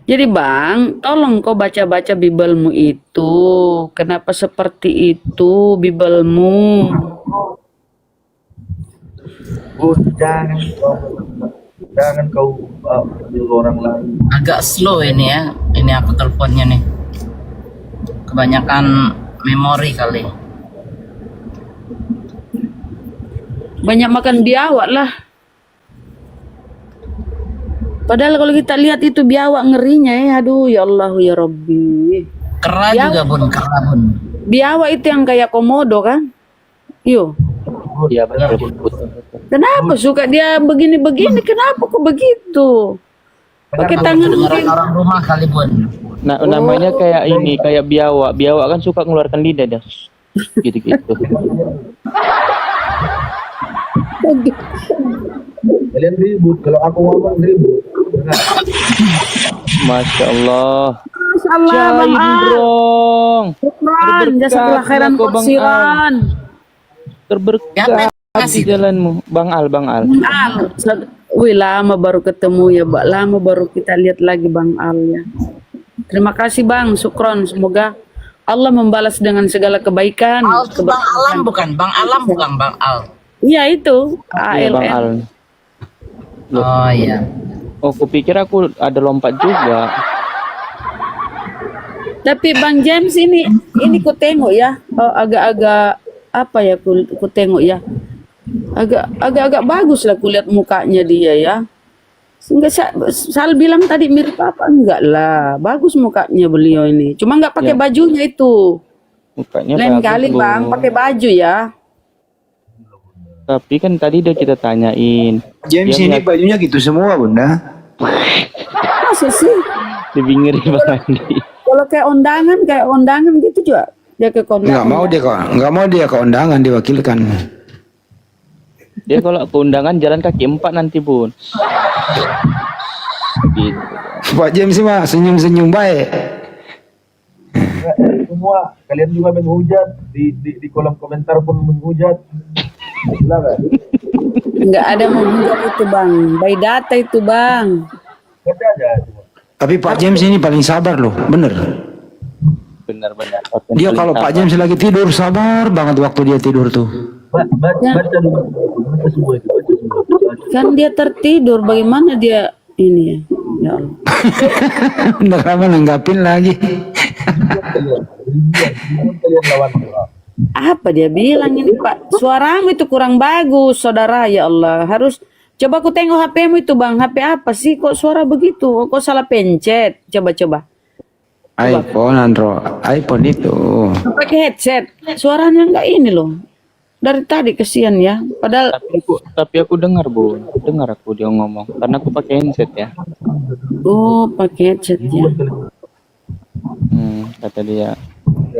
Jadi bang, tolong kau baca-baca Bibelmu itu. Kenapa seperti itu Bibelmu? Bun, jangan kau nyuruh orang lain. Agak slow ini ya. Ini aku teleponnya nih. Kebanyakan memori kali. Banyak makan biawak lah. Padahal kalau kita lihat itu biawak ngerinya ya. Aduh ya Allah ya Rabbi. Kera Biawak. juga bun, kera bun. Biawak itu yang kayak komodo kan? Yo. Iya benar Bun. Kenapa suka dia begini-begini? Kenapa kok begitu? Pakai tangan Dengaran orang rumah kali bun. Nah, namanya kayak ini, kayak biawak. Biawak kan suka ngeluarkan lidah dah. Gitu-gitu. Kalian ribut, kalau aku ngomong ribut. Masya Allah. Masya Allah, Bang Al. Cindrong. Syukran, jazakallah khairan Berkah, Bang kasiran. Terberkah di jalanmu. Bang Al. Bang Al, wih lama baru ketemu ya, Mbak. Lama baru kita lihat lagi Bang Al ya. Terima kasih Bang, syukron. Semoga Allah membalas dengan segala kebaikan. Al tuh Bang Alam bukan? Bang Alam bukan Bang Al. Iya itu, Iya, Bang Al. ALN. Oh iya. Oh, kupikir aku ada lompat juga. Tapi Bang James ini ku tengok ya, agak-agak apa ya ku tengok ya. Agak-agak bagus lah kulihat mukanya dia ya. Enggak Sal bilang tadi mirip apa? Enggak lah, bagus mukanya beliau ini. Cuma enggak pakai Ya. bajunya itu. Mukanya Lain bagus, kali Bun. Bang, pakai baju ya. Tapi kan tadi udah kita tanyain. James Dia ini ngeliat- bajunya gitu semua bunda. Masa sih? lebih ngeri Bang Andi. Kalau kayak undangan gitu juga. Dia ke kondangan. Nggak mau dia ke undangan diwakilkan. Dia kalau ke undangan jalan kaki 4 nanti Bun. Gitu. Pak James mah senyum-senyum baik. Semua kalian juga menghujat di kolom komentar pun menghujat. Silakan. Enggak ada menghujat itu Bang. By data itu Bang. Baca aja. Tapi Pak James ini paling sabar loh, bener. Benar-benar. Dia kalau Pak James lagi tidur sabar banget waktu dia tidur tuh. Baca dulu. Baca semua itu. Baca semua. Baca. Kan dia tertidur, bagaimana dia ini ya? Ya Allah. Udah lama nanggapin lagi. Kalian lawan doa. Apa dia bilang ini Pak? Suaramu itu kurang bagus, saudara ya Allah. Harus coba aku tengok HP-mu itu Bang. HP apa sih kok suara begitu? Kok salah pencet? Coba. iPhone, Android, iPhone itu. Pakai headset. Suaranya enggak ini loh. Dari tadi kesian ya. Padahal Tapi aku dengar Bun. Dengar aku dia ngomong. Karena aku pakai handset ya. oh pakai headset ya. Kata dia.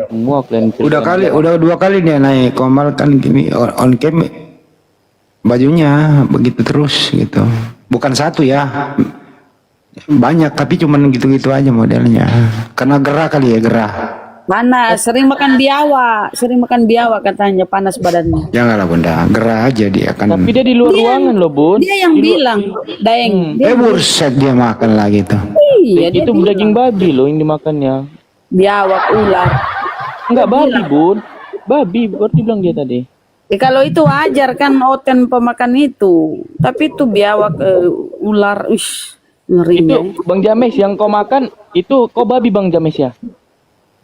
Semua kalian Udah 2 kali dia naik Komal kan gini on cam bajunya begitu terus gitu. Bukan satu ya. Banyak tapi cuman gitu-gitu aja modelnya. Karena gerah kali ya, gerah. Panas, sering makan biawak katanya, panas badannya. Janganlah bunda, gerah aja dia kan. Tapi dia di luar ruangan loh Bun. Dia yang bilang, Daeng. Dia Burset dia makan lagi tuh. iya, dia Itu daging babi loh yang dimakannya. biawak ular. Enggak babi Bun. Babi baru dibilang dia tadi. Kalau itu wajar kan oten pemakan itu. Tapi itu biawak ular, ngerinya. Itu Bang James yang kau makan itu kau babi Bang James ya?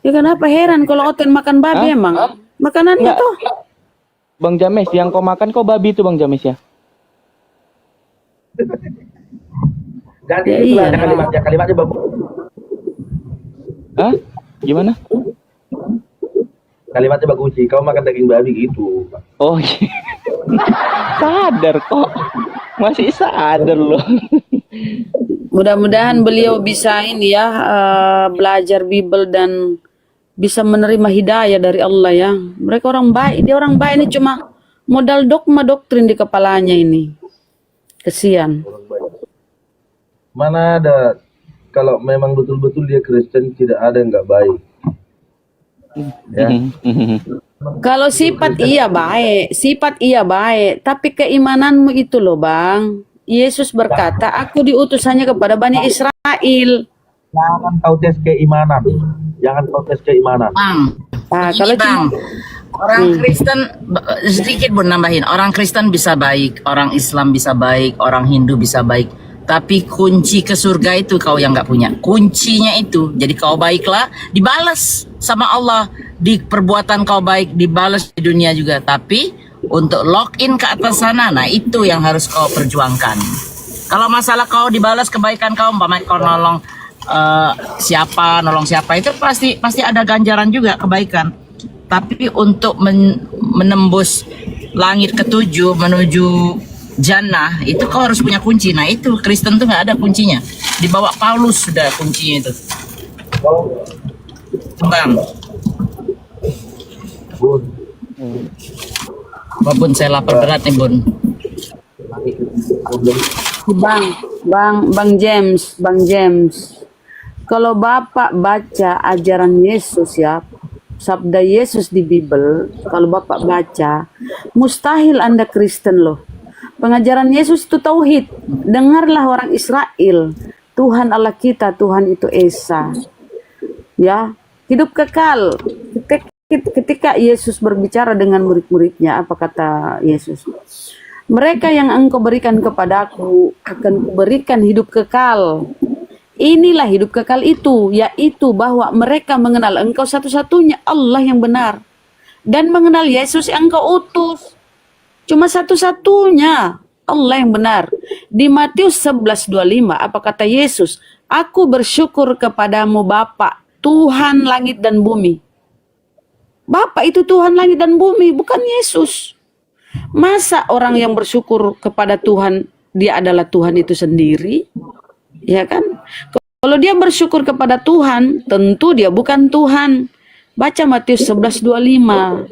Ya kenapa heran kalau oten makan babi emang? Makanannya Enggak. tuh. Bang James yang kau makan kau babi itu Bang James ya? Ganti Ya, itulah iya. kalimatnya bagus. Hah? Gimana? Kalimatnya bagus sih. Kau makan daging babi gitu. Oh iya. Sadar kok. Masih sadar loh. Mudah-mudahan beliau bisa ini ya belajar Bible dan bisa menerima hidayah dari Allah ya. Mereka orang baik, dia orang baik ini cuma modal dogma doktrin di kepalanya ini. Kesian. Mana ada kalau memang betul-betul dia Kristen tidak ada yang nggak baik. Ya. Kalau sifat iya baik, tapi keimananmu itu loh Bang. Yesus berkata, aku diutus hanya kepada Bani Israel. Jangan kau tes keimanan. Jangan kau tes keimanan. Bang, Nah, kalau Bang, Orang Kristen sedikit Bun nambahin, orang Kristen bisa baik, orang Islam bisa baik, orang Hindu bisa baik. Tapi kunci ke surga itu kau yang nggak punya. Kuncinya itu. Jadi kau baiklah, dibalas sama Allah. Di perbuatan kau baik, dibalas di dunia juga. Tapi untuk login ke atas sana, nah itu yang harus kau perjuangkan. Kalau masalah kau dibalas kebaikan kau, umpamanya kau nolong nolong siapa, itu pasti ada ganjaran juga kebaikan. Tapi untuk menembus langit ketujuh menuju jannah, itu kau harus punya kunci. Nah itu Kristen tuh nggak ada kuncinya. Dibawa Paulus sudah kuncinya itu. Bang. Bun, saya lapar berat nih Bun. Bang James. Kalau Bapak baca ajaran Yesus ya, sabda Yesus di Bible, kalau Bapak baca, mustahil Anda Kristen loh. Pengajaran Yesus itu tauhid. Dengarlah orang Israel, Tuhan Allah kita, Tuhan itu Esa. Ya, hidup kekal. Ketika Yesus berbicara dengan murid-muridnya, apa kata Yesus? Mereka yang engkau berikan kepadaku akan kuberikan hidup kekal. Inilah hidup kekal itu, yaitu bahwa mereka mengenal engkau satu-satunya Allah yang benar. Dan mengenal Yesus yang engkau utus. Cuma satu-satunya Allah yang benar. Di Matius 11:25, apa kata Yesus? Aku bersyukur kepadamu Bapa, Tuhan langit dan bumi. Bapa itu Tuhan langit dan bumi, bukan Yesus. Masa orang yang bersyukur kepada Tuhan, dia adalah Tuhan itu sendiri? Ya kan? Kalau dia bersyukur kepada Tuhan, tentu dia bukan Tuhan. Baca Matius 11:25.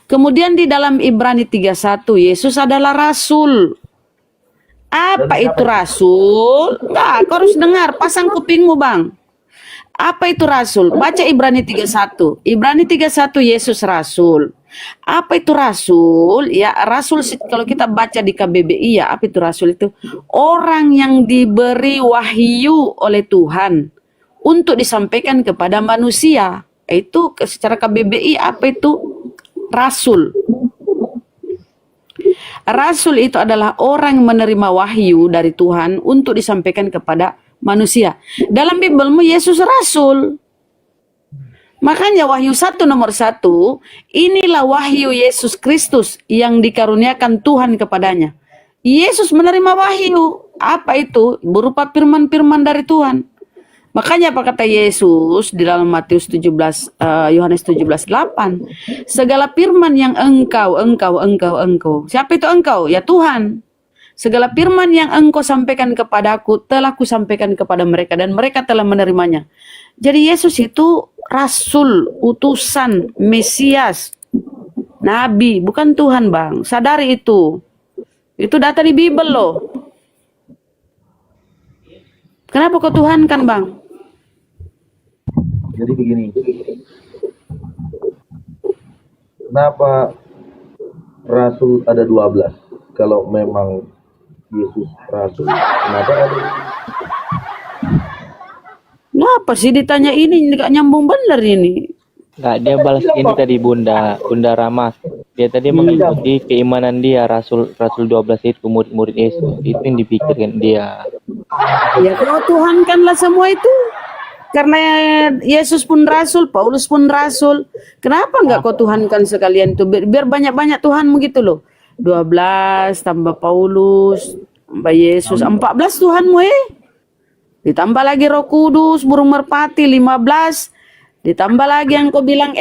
Kemudian di dalam Ibrani 31, Yesus adalah rasul. Apa itu rasul? Enggak, kau harus dengar, pasang kupingmu Bang. Apa itu rasul? Baca Ibrani 31. Ibrani 31 Yesus rasul. Apa itu rasul? Ya, rasul kalau kita baca di KBBI ya, apa itu rasul itu? Orang yang diberi wahyu oleh Tuhan untuk disampaikan kepada manusia. Itu secara KBBI apa itu? Rasul. Rasul itu adalah orang yang menerima wahyu dari Tuhan untuk disampaikan kepada manusia. Dalam Biblemu Yesus rasul. Makanya wahyu 1 nomor 1, inilah wahyu Yesus Kristus yang dikaruniakan Tuhan kepadanya. Yesus menerima wahyu. Apa itu? Berupa firman-firman dari Tuhan. Makanya apa kata Yesus di dalam Yohanes 17:8, segala firman yang engkau. Siapa itu engkau? Ya Tuhan. Segala firman yang engkau sampaikan kepadaku telah kusampaikan kepada mereka dan mereka telah menerimanya. Jadi Yesus itu rasul, utusan, Mesias, nabi, bukan Tuhan Bang. Sadari itu. Itu data di Bible loh. Kenapa kau Tuhan kan Bang? Jadi begini. Kenapa rasul ada 12? Kalau memang Yesus rasul, kenapa ada? Kenapa sih ditanya ini nggak nyambung bener ini? Nggak, dia balas ini tadi Bunda Rama. Dia tadi mengikuti keimanan dia, Rasul 12 itu murid-murid Yesus. Itu yang dipikirkan dia. Ya kau Tuhan kanlah semua itu. Karena Yesus pun rasul, Paulus pun rasul. Kenapa nggak kau Tuhankan sekalian itu? Biar banyak-banyak Tuhanmu gitu loh. 12 tambah Paulus, tambah Yesus, 14 Tuhanmu Ditambah lagi Roh Kudus, burung merpati 15. Ditambah lagi yang kau bilang